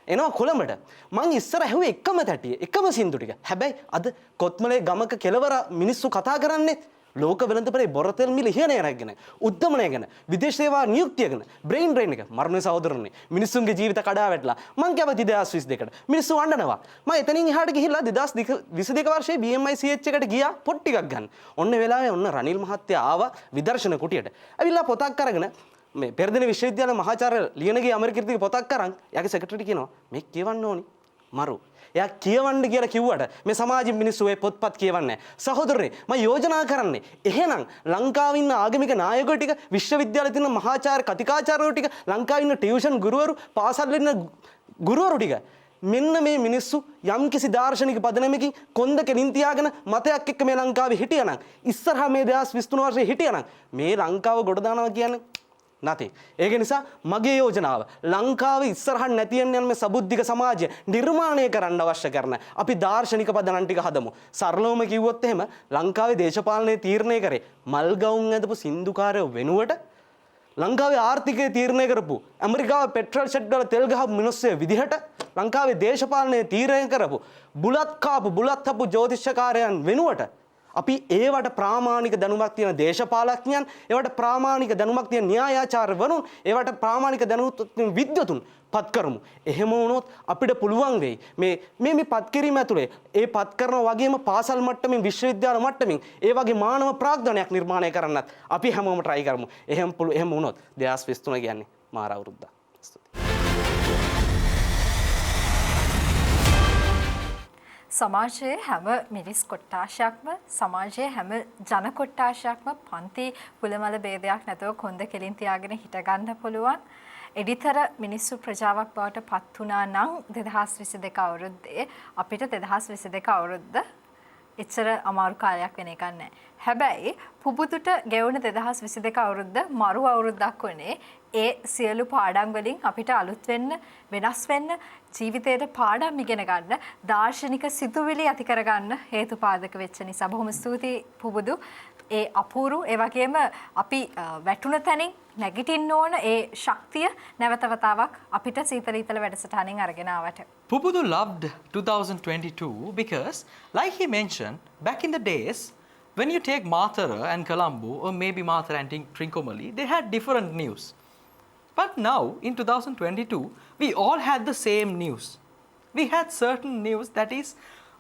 එනවා කොළඹට. මං ඉස්සර ඇහුවේ එකම තැටිය, එකම සින්දු ටික. හැබැයි අද කොත්මලේ ගමක කෙලවර මිනිස්සු කතා කරන්නේ ලෝක වෙළඳපොලේ බොරතෙල් මිල ඉහළ යනගෙන උද්දමනය ගැන විදේශ සේවා නියුක්තිය ගැන බ්‍රේන් ඩ්‍රේන් එක මරණේ සහෝදරනේ මිනිස්සුන්ගේ ජීවිත කඩා වැටලා මං කැමති 2022කට මිනිස්සු වණ්ඩනවා මම එතනින් එහාට ගිහිල්ලා 2022 වර්ෂයේ BMI CH එකට ගියා පොත් ටිකක් ගන්න. ඔන්න වෙලාවේ ඔන්න රනිල් මහත්තයා ආවා විදර්ශන කුටියට. ඇවිල්ලා පොතක් අරගෙන මේ පෙරදින විශ්වවිද්‍යාල මහාචාර්ය ලියනගේ අමරකීර්තිගේ පොතක් අරන් යාගේ සෙක්‍රටරිට කියනවා මේ කියවන්න ඕනි මරු. එයා කියවන්න කියලා කිව්වට මේ සමාජික මිනිස්සු ඒ පොත්පත් කියවන්නේ නැහැ. සහෝදරනේ මම යෝජනා කරන්නේ එහෙනම් ලංකාවේ ඉන්න ආගමික නායකයෝ ටික විශ්වවිද්‍යාලේ තියෙන මහාචාර්ය කතිකාචාර්යවරු ටික ලංකාවේ ඉන්න ටියුෂන් ගුරුවරු පාසල් ඉන්න ගුරුවරු ටික මෙන්න මේ මිනිස්සු යම්කිසි දාර්ශනික පදනමකින් කොන්ද කෙලින් තියාගෙන මතයක් එක්ක මේ ලංකාවේ හිටියනම් ඉස්සරහා මේ 2023 වර්ෂයේ හිටියනම් මේ ලංකාව ගොඩ දානවා කියන්නේ නැති. ඒක නිසා මගේ යෝජනාව ලංකාවේ ඉස්සරහට නැතිවෙන්න යන මේ සබුද්ධික සමාජය නිර්මාණය කරන්න අවශ්‍ය කරන අපි දාර්ශනික පදනම් ටික හදමු. සරලවම කිව්වොත් එහෙම ලංකාවේ දේශපාලනයේ තීරණය කරේ මල් ගවුම් ඇඳපු සින්දුකාරයෝ වෙනුවට ලංකාවේ ආර්ථිකය තීරණය කරපු ඇමරිකාවේ පෙට්‍රල් ෂෙඩ් වල තෙල් ගහපු මිනිස්සු විදිහට ලංකාවේ දේශපාලනයේ තීරණය කරපු බුලත් කාපු බුලත් හපු ජ්‍යොතිෂකාරයන් වෙනුවට අපි ඒවට ප්‍රාමාණික දැනුමක් තියෙන දේශපාලඥයන්, ඒවට ප්‍රාමාණික දැනුමක් තියෙන න්‍යායාචාර්යවරුන්, ඒවට ප්‍රාමාණික දැනුමක් තියෙන විද්වතුන් පත් කරමු. එහෙම වුණොත් අපිට පුළුවන් වෙයි මේ පත් කිරීම ඇතුලේ ඒ පත් කරන වගේම පාසල් මට්ටමින් විශ්වවිද්‍යාල මට්ටමින් ඒ වගේ මානව ප්‍රාග්ධනයක් නිර්මාණය කරන්නත් අපි හැමෝම try කරමු. එහෙම වුණොත් 2023 කියන්නේ මාර අවුරුද්දක්. සමාජයේ හැම මිනිස් කොට්ටාශයක්ම සමාජයේ හැම ජන කොට්ටාශයක්ම පන්ති කුලමල ભેදයක් නැතුව කොන්ද කෙලින් තියාගෙන හිට ගන්න පුළුවන් එඩිතර මිනිස්සු ප්‍රජාවක් බවට පත් වුණා නම් 2022 අවුරුද්දේ අපිට 2022 අවුරුද්ද එච්චර අමාරු කාලයක් වෙන එකක් නැහැ. හැබැයි පුබුදුට ගෙවුණ 2022 අවුරුද්ද මරු අවුරුද්දක් වුණේ ඒ සියලු පාඩම් වලින් අපිට අලුත් වෙන්න වෙනස් වෙන්න ජීවිතේට පාඩම් ඉගෙන ගන්න දාර්ශනික සිතුවිලි ඇති කරගන්න හේතුපාදක වෙච්ච නිසා බොහොම ස්තුතියි පුබුදු. ඒ අපූරු ඒ වගේම අපි වැටුණ තැනින් නැගිටින්න ඕන ඒ ශක්තිය නැවත වතාවක් අපිට සීතල ඊතල වැඩසටහනින් අරගෙන ආවට. Pupudu loved 2022 because, like he mentioned, back in the days, when you take Mathura and Colombo, or maybe Mathura and Trincomalee, they had different news. But now, in 2022, we all had the same news. We had certain news that is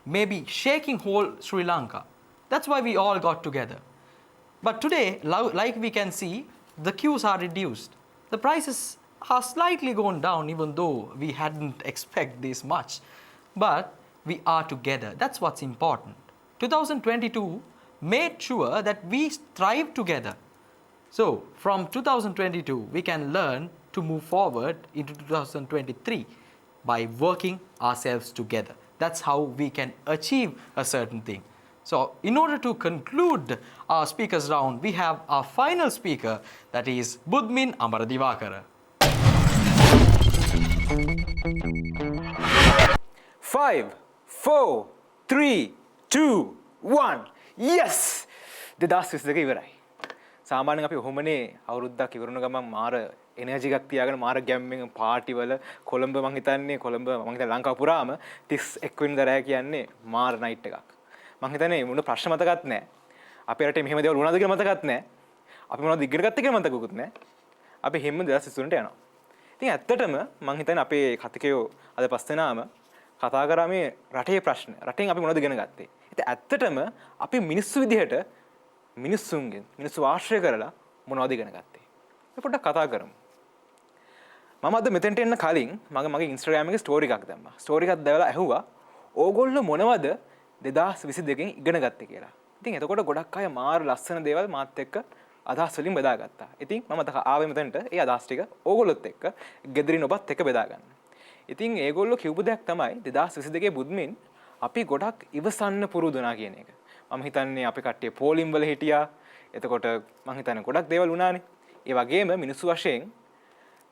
maybe shaking whole Sri Lanka. That's why we all got together. But today, like we can see, the queues are reduced. The prices are slightly gone down, even though we hadn't expected this much. But we are together. That's what's important. 2022 made sure that we thrive together. So, from 2022, we can learn to move forward into 2023 by working ourselves together. That's how we can achieve a certain thing. So, in order to conclude our speakers round, we have our final speaker, that is Budmin Amaradivakara. 5, 4, 3, 2, 1. Yes! 2022 ඉවරයි. සාමාන්‍යයෙන් අපි ඔහොමනේ අවුරුද්දක් ඉවරන ගමන් මාර energy එකක් තියාගෙන මාර ගැම්මෙන් party වල කොළඹ මං හිතන්නේ ලංකාව පුරාම 31 වෙනිදා රෑ කියන්නේ මාර නයිට් එකක්. මං හිතන්නේ මොන ප්‍රශ්න මතකත් නැහැ. අපේ රටේ මෙහෙම දේවල් වුණාද කියලා මතකත් නැහැ. අපි මොනවද ඉගෙන ගත්තේ කියලා මතකකුත් නැහැ. අපි හැම 2023ට යනවා. ඉතින් ඇත්තටම මං හිතන්නේ අපේ කතිකයෝ අද පස් දෙනාම කතා කරා මේ රටේ ප්‍රශ්න. රටෙන් අපි මොනවද ඉගෙන ගත්තේ? ඉතින් ඇත්තටම අපි මිනිස්සු විදිහට මිනිස්සුන්ගෙන් මිනිස්සු ආශ්‍රය කරලා මොනවද ඉගෙන ගත්තේ? අපි පොඩ්ඩක් කතා කරමු. මම අද මෙතෙන්ට එන්න කලින් මගේ Instagram එකේ ස්ටෝරි එකක් දැම්මා. ස්ටෝරි එකක් දාලා ඇහුවා ඕගොල්ලෝ මොනවද 2022 ඉගෙන ගත්තේ කියලා. ඉතින් එතකොට ගොඩක් අය මාර ලස්සන දේවල් මාත් එක්ක අදහස් වලින් බෙදාගත්තා. ඉතින් මම ආවේ මෙතනට ඒ අදහස් ටික ඕගොල්ලොත් එක්ක ගෙදරින් ඔබත් එක්ක බෙදා ගන්න. ඉතින් ඒගොල්ලෝ කිව්ව දෙයක් තමයි 2022 බුද්මින් අපි ගොඩක් ඉවසන්න පුරුදු වුණා කියන එක. මම හිතන්නේ අපි කට්ටිය පෝලිම් වල හිටියා. එතකොට මම හිතන්නේ ගොඩක් දේවල් වුණානේ. ඒ වගේම මිනිස්සු වශයෙන්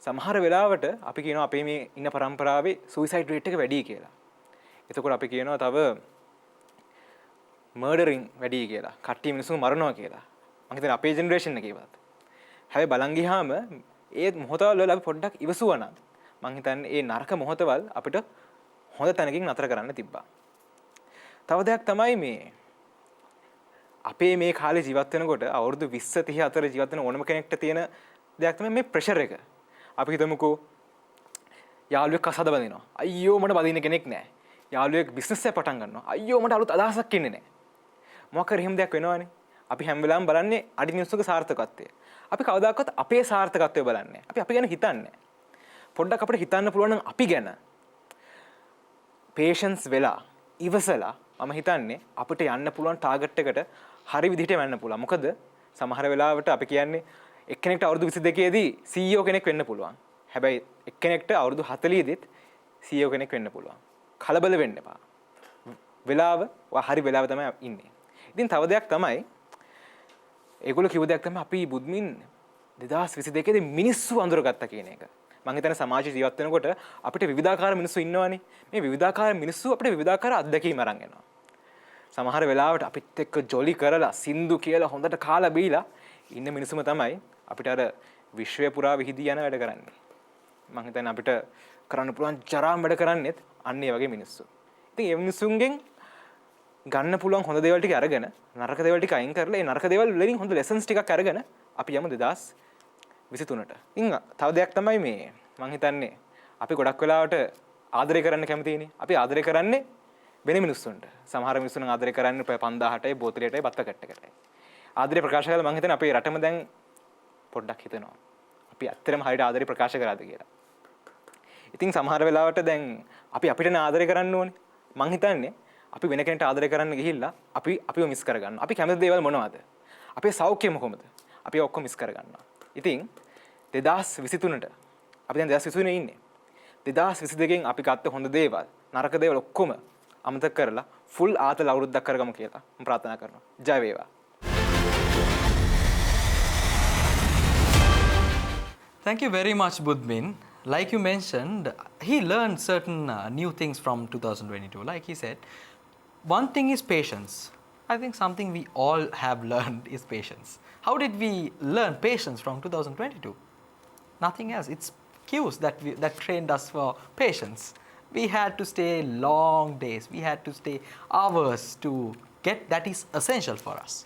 සමහර වෙලාවට අපි කියනවා අපේ මේ ඉන්න પરම්පරාවේ සුයිසයිඩ් රේට් එක වැඩි කියලා. එතකොට අපි කියනවා තව මර්ඩරින් වැඩි කියලා. කට්ටිය මිනිස්සු මරනවා කියලා. මම හිතන්නේ අපේ ජෙනරේෂන් එකේ වලත්. හැබැයි බලන් ගියාම ඒ මොහොතවල අපි පොඩ්ඩක් ඉවසුවා නම් මම හිතන්නේ ඒ නරක මොහොතවල් අපිට හොඳ තැනකින් නතර කරන්න තිබ්බා. තව දෙයක් තමයි මේ අපේ මේ කාලේ ජීවත් වෙනකොට අවුරුදු 20 30 අතර ජීවත් වෙන ඕනම කෙනෙක්ට තියෙන දෙයක් තමයි මේ ප්‍රෙෂර් එක. අපි හිතමුකෝ යාළුවෙක් කසාද බඳිනවා. අයියෝ මට බඳින්න කෙනෙක් නැහැ. යාළුවෙක් බිස්නස් එක පටන් ගන්නවා. අයියෝ මට අලුත් අදහසක් ඉන්නේ නැහැ. මොකක් හරි එහෙම දෙයක් වෙනවනේ. අපි හැම වෙලාවෙම බලන්නේ අඩි මිනිස්සුක සාර්ථකත්වය. අපි කවදාකවත් අපේ සාර්ථකත්වය බලන්නේ. අපි ගැන හිතන්නේ. පොඩ්ඩක් අපිට හිතන්න පුළුවන් නම් අපි ගැන patience වෙලා ඉවසලා මම හිතන්නේ අපිට යන්න පුළුවන් ටාගට් එකට හරි විදිහට යන්න පුළුවන්. මොකද සමහර වෙලාවට අපි කියන්නේ එක්කෙනෙක්ට අවුරුදු 22 දී CEO කෙනෙක් වෙන්න පුළුවන්. හැබැයි එක්කෙනෙක්ට අවුරුදු 40 දීත් CEO කෙනෙක් වෙන්න පුළුවන්. කලබල වෙන්න එපා. වෙලාව හරි වෙලාව තමයි ඉන්නේ. ඉතින් තව දෙයක් තමයි ඒගොල්ලෝ කිව්ව දෙයක් තමයි අපි බුද්මින් 2022 දී මිනිස්සු අඳුරගත්තා කියන එක. මම හිතන්නේ සමාජ ජීවත් වෙනකොට අපිට විවිධාකාර මිනිස්සු ඉන්නවනේ. මේ විවිධාකාර මිනිස්සු අපිට විවිධාකාර අත්දැකීම් අරන් එනවා. සමහර වෙලාවට අපිත් එක්ක ජොලි කරලා සින්දු කියලා හොඳට කාලා බීලා ඉන්න මිනිස්සුම තමයි අපිට අර විශ්වය පුරා විහිදී යන වැඩ කරන්නේ. මම හිතන්නේ අපිට කරන්න පුළුවන් ජරාම් වැඩ කරන්නේත් අන්න ඒ වගේ මිනිස්සු. ඉතින් ඒ මිනිස්සුන්ගෙන් ගන්න පුළුවන් හොඳ දේවල් ටික අරගෙන නරක දේවල් ටික අයින් කරලා ඒ නරක දේවල් වලින් හොඳ ලෙසන්ස් ටිකක් අරගෙන අපි යමු 2023ට. ඉතින් තව දෙයක් තමයි මේ මම හිතන්නේ අපි ගොඩක් වෙලාවට ආදරය කරන්න කැමතිනේ. අපි ආදරය කරන්නේ වෙන මිනිස්සුන්ට. සමහර මිනිස්සුන් ආදරය කරන්නේ 5000ටයි බෝතලයටයි බත් පැකට්ටකටයි. ආදරය ප්‍රකාශ කළා මම හිතන්නේ අපේ රටම දැන් පොඩ්ඩක් හිතනවා. අපි ඇත්තටම හරියට ආදරය ප්‍රකාශ කරාද කියලා. ඉතින් සමහර වෙලාවට දැන් අපි අපිටනේ ආදරය කරන්න ඕනේ. මම හිතන්නේ අපි වෙන කෙනෙක්ට ආදරය කරන්න ගිහිල්ලා අපිව මිස් කරගන්නවා. අපි කැමති දේවල් මොනවද? අපේ සෞඛ්‍යම කොහොමද? අපි ඔක්කොම මිස් කරගන්නවා. ඉතින් 2023ට අපි දැන් 2023 ඉන්නේ. 2022න් අපි ගත්ත හොඳ දේවල්, නරක දේවල් ඔක්කොම අමතක කරලා ෆුල් ආතල් අවුරුද්දක් කරගමු කියලා මම ප්‍රාර්ථනා කරනවා. ජය වේවා. Thank you very much, Budmin. Like you mentioned, he learned certain new things from 2022. Like he said, one thing is patience. I think something we all have learned is patience. How did we learn patience from 2022? Nothing else. It's cues that trained us for patience. We had to stay long days. We had to stay hours to get that is essential for us.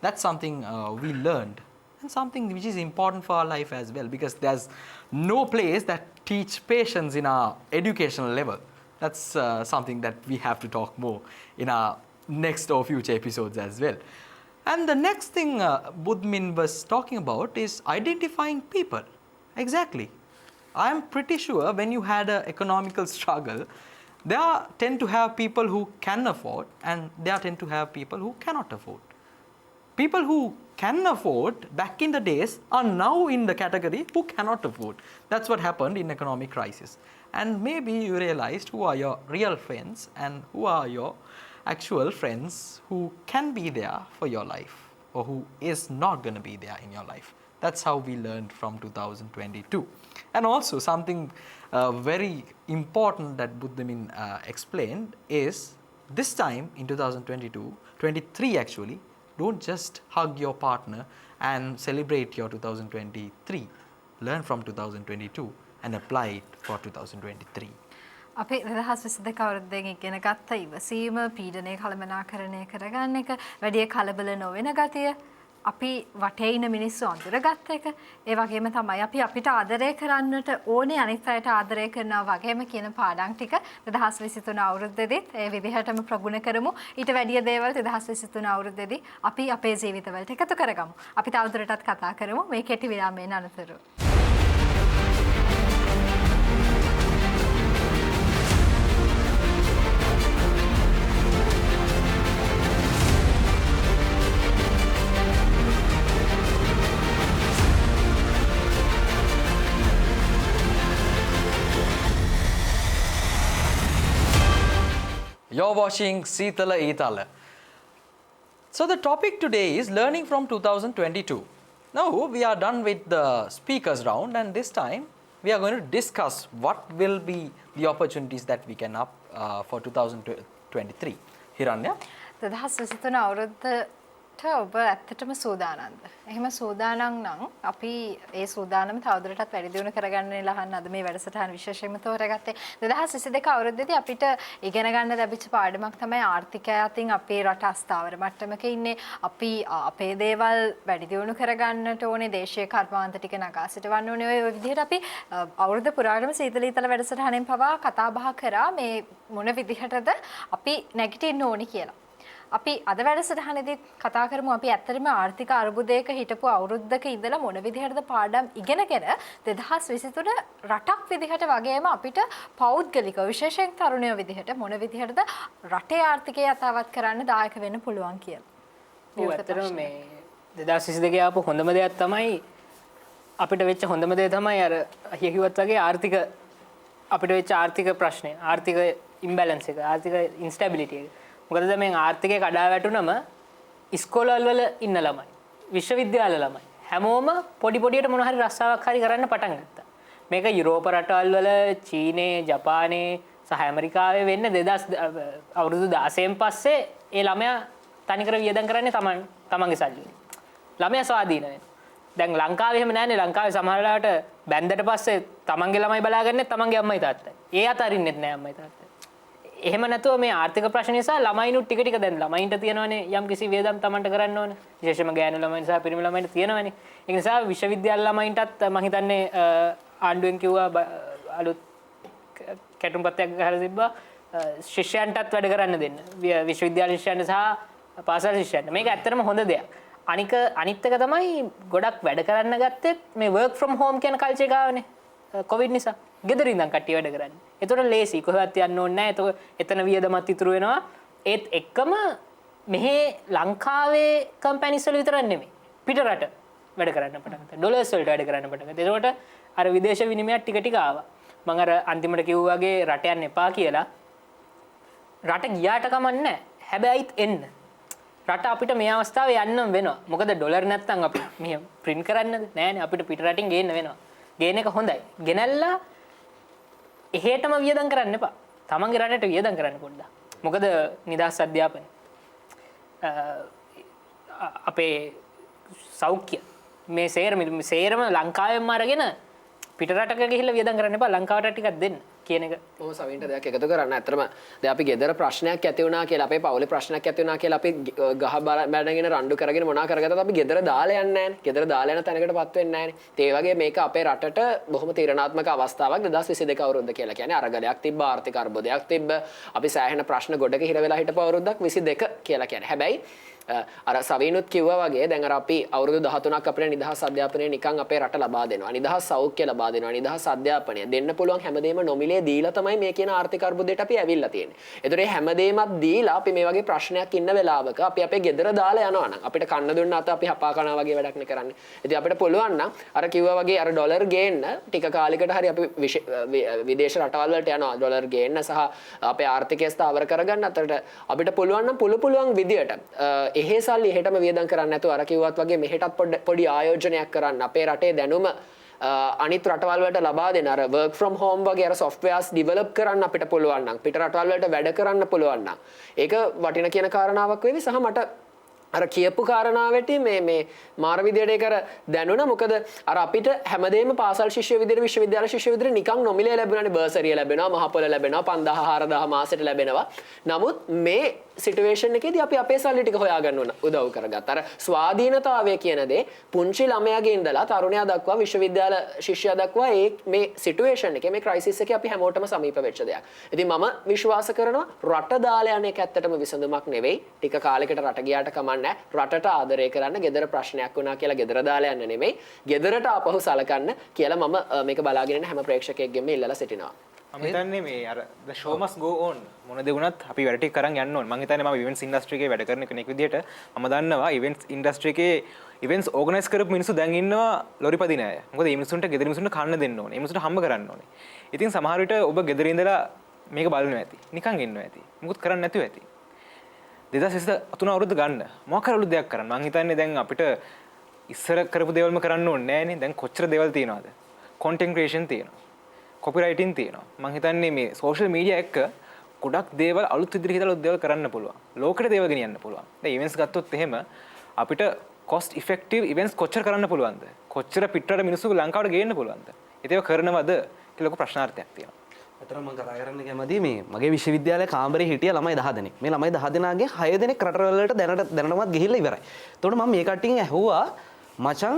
That's something we learned. And something which is important for our life as well, because there's no place that teach patience in our educational level. That's something that we have to talk more in our next or future episodes as well. And the next thing Budmin was talking about is identifying people. Exactly. I'm pretty sure when you had an economical struggle, there tend to have people who can afford and there tend to have people who cannot afford. People who can afford back in the days are now in the category who cannot afford. That's what happened in economic crisis. And maybe you realized who are your real friends and who are your actual friends who can be there for your life or who is not going to be there in your life. That's how we learned from 2022. And also something very important that Buddhamin explained is this time in 2022, 23 actually, don't just hug your partner and celebrate your 2023. Learn from 2022 and apply it for 2023. අපේ 2022 අවුරුද්දෙන් ඉගෙන ගත්ත ඉවසීම, පීඩනය කළමනාකරණය කරගන්න එක, වැඩි කලබල නොවන ගතිය, අපි වටේ ඉන්න මිනිස්සු අඳුරගත්ත එක, ඒ වගේම තමයි අපි අපිට ආදරය කරන්නට ඕනේ අනිත් අයට ආදරය කරනවා වගේම කියන පාඩම් ටික 2023 අවුරුද්දේදීත් ඒ විදිහටම ප්‍රගුණ කරමු. ඊට වැඩි දේවල් 2023 අවුරුද්දේදී අපි අපේ ජීවිතවලට එකතු කරගමු. අපි තවදුරටත් කතා කරමු මේ කෙටි විරාමයෙන් අනතුරුව. You're watching Seethala Eethala. So the topic today is learning from 2022. Now we are done with the speakers round, and this time we are going to discuss what will be the opportunities that we can up for 2023. Hiranya? දෙදහස් විසිතුන අවුරුද්දට ඔබ ඇත්තටම සූදානම්ද? එහෙම සූදානම් නම් අපි ඒ සූදානම තවදුරටත් වැඩි දියුණු කරගන්න ඉලහන්න අද මේ වැඩසටහන විශේෂයෙන්ම තෝරගත්තේ. 2022 අවුරුද්දේදී අපිට ඉගෙන ගන්න ලැබිච්ච පාඩමක් තමයි ආර්ථිකය අතින් අපේ රට අස්ථාවර මට්ටමක ඉන්නේ. අපි අපේ දේවල් වැඩි දියුණු කරගන්නට ඕනේ, දේශීය කර්මාන්ත ටික නගා සිටවන්න ඕනේ. ඔය විදිහට අපි අවුරුද්ද පුරාටම සීතල ඊතල වැඩසටහනෙන් පවා කතා බහ කරා මේ මොන විදිහටද අපි නැගිටින්න ඕනේ කියලා. අපි අද වැඩසටහනේදී කතා කරමු අපි ඇත්තටම ආර්ථික අර්බුදයක හිටපු අවුරුද්දක ඉඳලා මොන විදිහටද පාඩම් ඉගෙනගෙන 2023 රටක් විදිහට වගේම අපිට පෞද්ගලික විශේෂයෙන් තරුණයෝ විදිහට මොන විදිහටද රටේ ආර්ථිකය යථාවත් කරන්න දායක වෙන්න පුළුවන් කියලා. ඔව් ඇත්තටම මේ 2022 ආපු හොඳම දෙයක් තමයි අපිට වෙච්ච හොඳම දේ තමයි අර කිව්වත් වගේ ආර්ථික අපිට වෙච්ච ආර්ථික ප්‍රශ්නේ, ආර්ථික ඉම්බැලන්ස් එක, ආර්ථික ඉන්ස්ටැබිලිටි එක. මොකද මේ ආර්ථිකය කඩා වැටුනම ඉස්කෝලවල වල ඉන්න ළමයි, විශ්වවිද්‍යාල ළමයි හැමෝම පොඩි පොඩියට මොන හරි රස්සාවක් හරි කරන්න පටන් ගත්තා. මේක යුරෝප රටවල් වල, චීනේ, ජපානයේ සහ ඇමරිකාවේ වෙන්නේ 2000 අවුරුදු 16න් පස්සේ ඒ ළමයා තනිකර වියදම් කරන්නේ තමන්ගේ සල්ලි වලින්. ළමයා ස්වාධීන වෙනවා. දැන් ලංකාවේ එහෙම නැහැනේ. ලංකාවේ සමහර වෙලාවට බැන්දට පස්සේ තමන්ගේ ළමයි බලාගන්නේ තමන්ගේ අම්මයි තාත්තයි. ඒ අතරින්නෙත් නෑ අම්මයි තාත්තයි. එහෙම නැතුව මේ ආර්ථික ප්‍රශ්න නිසා ළමයිනුත් ටික ටික දැන් ළමයින්ට තියෙනවනේ යම් කිසි වේදම් Tamanට කරන්න ඕන. විශේෂයෙන්ම ගෑනු ළමයින් නිසා පිරිමි ළමයින්ට තියෙනවනේ. ඒ නිසා විශ්වවිද්‍යාල ළමයින්ටත් මම හිතන්නේ ආණ්ඩුවෙන් කිව්වා අලුත් කැටුම්පතයක් ගහලා තිබ්බා ශිෂ්‍යයන්ටත් වැඩ කරන්න දෙන්න. විශ්වවිද්‍යාල ශිෂ්‍යයන්ට සහ පාසල් ශිෂ්‍යයන්ට. මේක ඇත්තටම හොඳ දෙයක්. අනිත් එක තමයි ගොඩක් වැඩ කරන්න ගත්තෙත් මේ work from home කියන කල්චර් එක ආවනේ. කොවිඩ් නිසා ගෙදර ඉඳන් කට්ටිය වැඩ කරන්නේ. ඒතකොට ලේසි කොහෙවත් යන්න ඕනේ නැහැ. ඒතකොට එතන වියදමත් ඉතුරු වෙනවා. ඒත් එක්කම මෙහි ලංකාවේ කම්පැනිස් වල විතරක් නෙමෙයි. පිට රට වැඩ කරන්න පටන් ගත්තා. ඩොලර්ස් වලට වැඩ කරන්න පටන් ගත්තා. ඒතකොට අර විදේශ විනිමයත් ටික ටික ආවා. මම අර අන්තිමට කිව්වා වගේ රට යන්න එපා කියලා. රට ගියාට කමක් නැහැ. හැබැයිත් එන්න. රට අපිට මේ අවස්ථාවේ යන්න වෙනවා. මොකද ඩොලර් නැත්තම් අපි මෙහෙම print කරන්නද? නෑනේ. අපිට පිට රටින් ගේන්න වෙනවා. ගේන එක හොඳයි. ගෙනල්ලා එහෙටම වියදම් කරන්න එපා. තමන්ගේ රටට වියදම් කරන්න පොඩ්ඩක්. මොකද නිදහස් අධ්‍යාපනය අපේ සෞඛ්‍ය මේ සේරම ලංකාවෙන්ම අරගෙන පිට රටක ගිහිල්ලා වියදම් කරන්න එපා. ලංකාවට ටිකක් දෙන්න කියන එක. ඔව් සවින්ට දෙයක් එකතු කරන්න. ඇත්තටම දැන් අපි ගෙදර ප්‍රශ්නයක් ඇති වුණා කියලා, අපේ පවුලේ ප්‍රශ්නයක් ඇති වුණා කියලා අපි ගහ බැනගෙන රණ්ඩු කරගෙන මොනා කරගත්තත් අපි ගෙදර දාලා යන්නේ නැහැනේ. ගෙදර දාලා යන තැනකටපත් වෙන්නේ නැහැනේ. ඒ වගේ මේක අපේ රටට බොහොම තීරණාත්මක අවස්ථාවක් 2022 අවුරුද්ද කියලා කියන්නේ. අරගලයක් තිබ්බ, ආර්ථික අර්බුදයක් තිබ්බ, අපි සෑහෙන ප්‍රශ්න ගොඩක හිර වෙලා හිටපු අවුරුද්දක් 22 කියලා කියන්නේ. හැබැයි අර සවිනුත් කිව්වා වගේ දැන් අර අපි අවුරුදු 13ක් අපිට නිදහස් අධ්‍යාපනය නිකන් අපේ රට ලබා දෙනවා. නිදහස් සෞඛ්‍ය ලබා දෙනවා. නිදහස් අධ්‍යාපනය දෙන්න පුළුවන් හැමදේම නොමිලේ දීලා තමයි මේ කියන ආර්ථික අර්බුදයට අපි ඇවිල්ලා තියෙන්නේ. ඒතර මේ හැමදේමත් දීලා අපි මේ වගේ ප්‍රශ්නයක් ඉන්න වෙලාවක අපි අපේ ගෙදර දාලා යනවා නම් අපිට කන්න දුන්නාත් අපි හපා කනවා වගේ වැඩක් නේ කරන්නේ. ඉතින් අපිට පුළුවන් නම් අර කිව්වා වගේ අර ඩොලර් ගේන්න ටික කාලයකට හරි අපි විදේශ රටවල් වලට යනවා ඩොලර් ගේන්න සහ අපේ ආර්ථිකය ස්ථාවර කරගන්න අතරට අපිට පුළුවන් නම් පුළුවන් විදියට එහෙ සල්ලි එහෙටම වියදම් කරන්න නැතුව අර කිව්වත් වගේ මෙහෙටත් පොඩි ආයෝජනයක් කරන්න අපේ රටේ දැනුම අනිත් රටවල් වලට ලබා දෙන අර work from home වගේ අර softwares develop කරන්න අපිට පුළුවන් නම් පිට රටවල් වලට වැඩ කරන්න පුළුවන් නම් ඒක වටින කියන කාරණාවක් වෙවි සහ මට අර කියපු කාරණාවට මේ මාර විදියට ඒක අර දැනුණා මොකද අර අපිට හැමදේම පාසල් ශිෂ්‍ය විදියට විශ්වවිද්‍යාල ශිෂ්‍ය විදියට නිකන් නොමිලේ ලැබෙනවානේ බර්සරිය ලැබෙනවා මහපොළ ලැබෙනවා 5000 4000 මාසෙට ලැබෙනවා නමුත් මේ සිටුේෂන් එකේදී අපි අපේ සල්ලි ටික හොයාගන්න ඕන උදව් කරගත්තා අර ස්වාධීනතාවය කියන දේ පුංචි ළමයාගේ ඉඳලා තරුණයා දක්වා විශ්වවිද්‍යාල ශිෂ්‍යයා දක්වා මේ සිටුේෂන් එකේ මේ ක්‍රයිසිස් එකේ අපි හැමෝටම සමීප වෙච්ච දෙයක්. ඉතින් මම විශ්වාස කරනවා රට දාලා යන එක ඇත්තටම විසඳුමක් නෙවෙයි. ටික කාලයකට රට ගියාට කමන්නේ රටට ආදරය කරන්න ගෙදර ප්‍රශ්නයක් වුණා කියලා ගෙදර දාලා යන්න නෙමෙයි ගෙදරට ආපහු සලකන්න කියලා මම මේක බලාගෙන ඉන්න හැම ප්‍රේක්ෂකයෙක්ගෙම ඉල්ලලා සිටිනවා. මම හිතන්නේ මේ අර the show must go on මොන දේ වුණත් අපි වැඩ ටික කරන් යන්න ඕන. මම හිතන්නේ මම events industry එකේ වැඩ කරන කෙනෙක් විදිහට මම දන්නවා events industry එකේ events organize කරපු මිනිස්සු දැන් ඉන්නවා ලොරි පදින අය. මොකද මේ මිනිස්සුන්ට ගෙදර මිනිස්සුන්ට කන්න දෙන්න ඕනේ. මේ මිනිස්සුන්ට හම්බ කරන්න ඕනේ. ඉතින් සමහර විට ඔබ ගෙදර ඉඳලා මේක බලනවා ඇති. නිකන් ඉන්නවා ඇති. මොකුත් කරන්නේ නැතුව ඇති. 2023 අවුරුද්ද ගන්න. මොකක් කරලු දෙයක් කරන්න. මං හිතන්නේ දැන් අපිට ඉස්සර කරපු දේවල්ම කරන්න ඕනේ නෑනේ. දැන් කොච්චර දේවල් තියෙනවද? content creation තියෙනවා. copywriting තියෙනවා. මං හිතන්නේ මේ social media එක්ක ගොඩක් දේවල් අලුත් විදිහට හිතලා දේවල් කරන්න පුළුවන්. ලෝකෙට දේවල් ගෙනියන්න පුළුවන්. දැන් events ගත්තොත් එහෙම අපිට cost effective events කොච්චර කරන්න පුළුවන්ද? කොච්චර පිටරට මිනිස්සු ලංකාවට ගේන්න පුළුවන්ද? ඒක කරනවද කියලා ලොකු ප්‍රශ්නාර්ථයක් තියෙනවා. අතන මම කතා කරන්න කැමතියි මේ මගේ විශ්වවිද්‍යාලයේ කාමරේ හිටිය ළමයි 10 දෙනෙක්. මේ ළමයි 10 දෙනාගේ 6 දෙනෙක් රටවලට දැනටමත් ගිහිල්ලා ඉවරයි. එතකොට මම මේ කට්ටියන් ඇහුවා මචං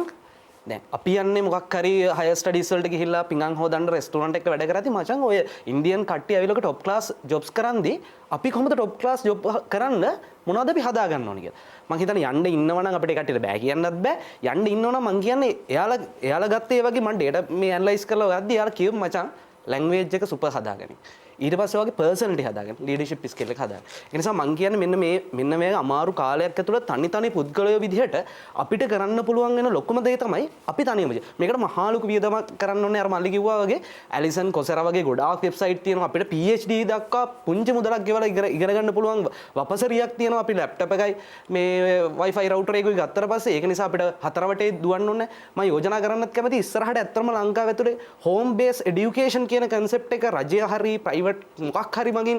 දැන් අපි යන්නේ මොකක් හරි හයර් ස්ටඩීස් වලට ගිහිල්ලා පිඟන් හොදන්න රෙස්ටෝරන්ට් එකක වැඩ කරද්දි මචං ඔය ඉන්දියන් කට්ටිය ඇවිල්ලා টොප් ක්ලාස් ජොබ්ස් කරන්දි අපි කොහොමද টොප් ක්ලාස් ජොබ් කරන්න මොනවද අපි හදා ගන්න ඕනේ කියලා. මං හිතන්නේ යන්න ඉන්නවනම් අපිට ඒ කට්ටියට බෑ කියන්නත් බෑ. යන්න ඉන්නවනම් මං කියන්නේ එයාලා ගත්තේ ඒ වගේ මම ඩේටා මේ ඇනලයිස් කරලා ගද්දි එයාලා කියපු මචං ලැන්ග්වේජ් එක සුපර් හදාගන්න. ඊට පස්සේ වගේ පර්සනැලිටි හදාගන්න. ලීඩර්ෂිප් ස්කිල් එක හදාගන්න. ඒ නිසා මං කියන්නේ මෙන්න මේ අමාරු කාලයක් ඇතුළත තනි පුද්ගලයෝ විදිහට අපිට කරන්න පුළුවන් වෙන ලොකුම දේ තමයි අපි තනියම. මේකට මහා ලොකු වියදමක් කරන්න ඕනේ. අර මල්ලි කිව්වා වගේ ඇලිසන් කොසෙරා වගේ ගොඩාක් වෙබ්සයිට් තියෙනවා. අපිට PhD දක්වා පුංචි මුදලක් ගෙවලා ඉගෙන ගන්න පුළුවන් වපසරියක් තියෙනවා. අපි ලැප්ටොප් එකයි මේ Wi-Fi router එකකුයි ගත්තට පස්සේ ඒක නිසා අපිට හතරවටේ දුවන්න ඕනේ. මම යෝජනා කරන්නත් කැමති ඉස්සරහට ඇත්තටම ලංකාව ඇතුලේ home based education කියන concept එක රජය හරි private මොකක් හරි මගින්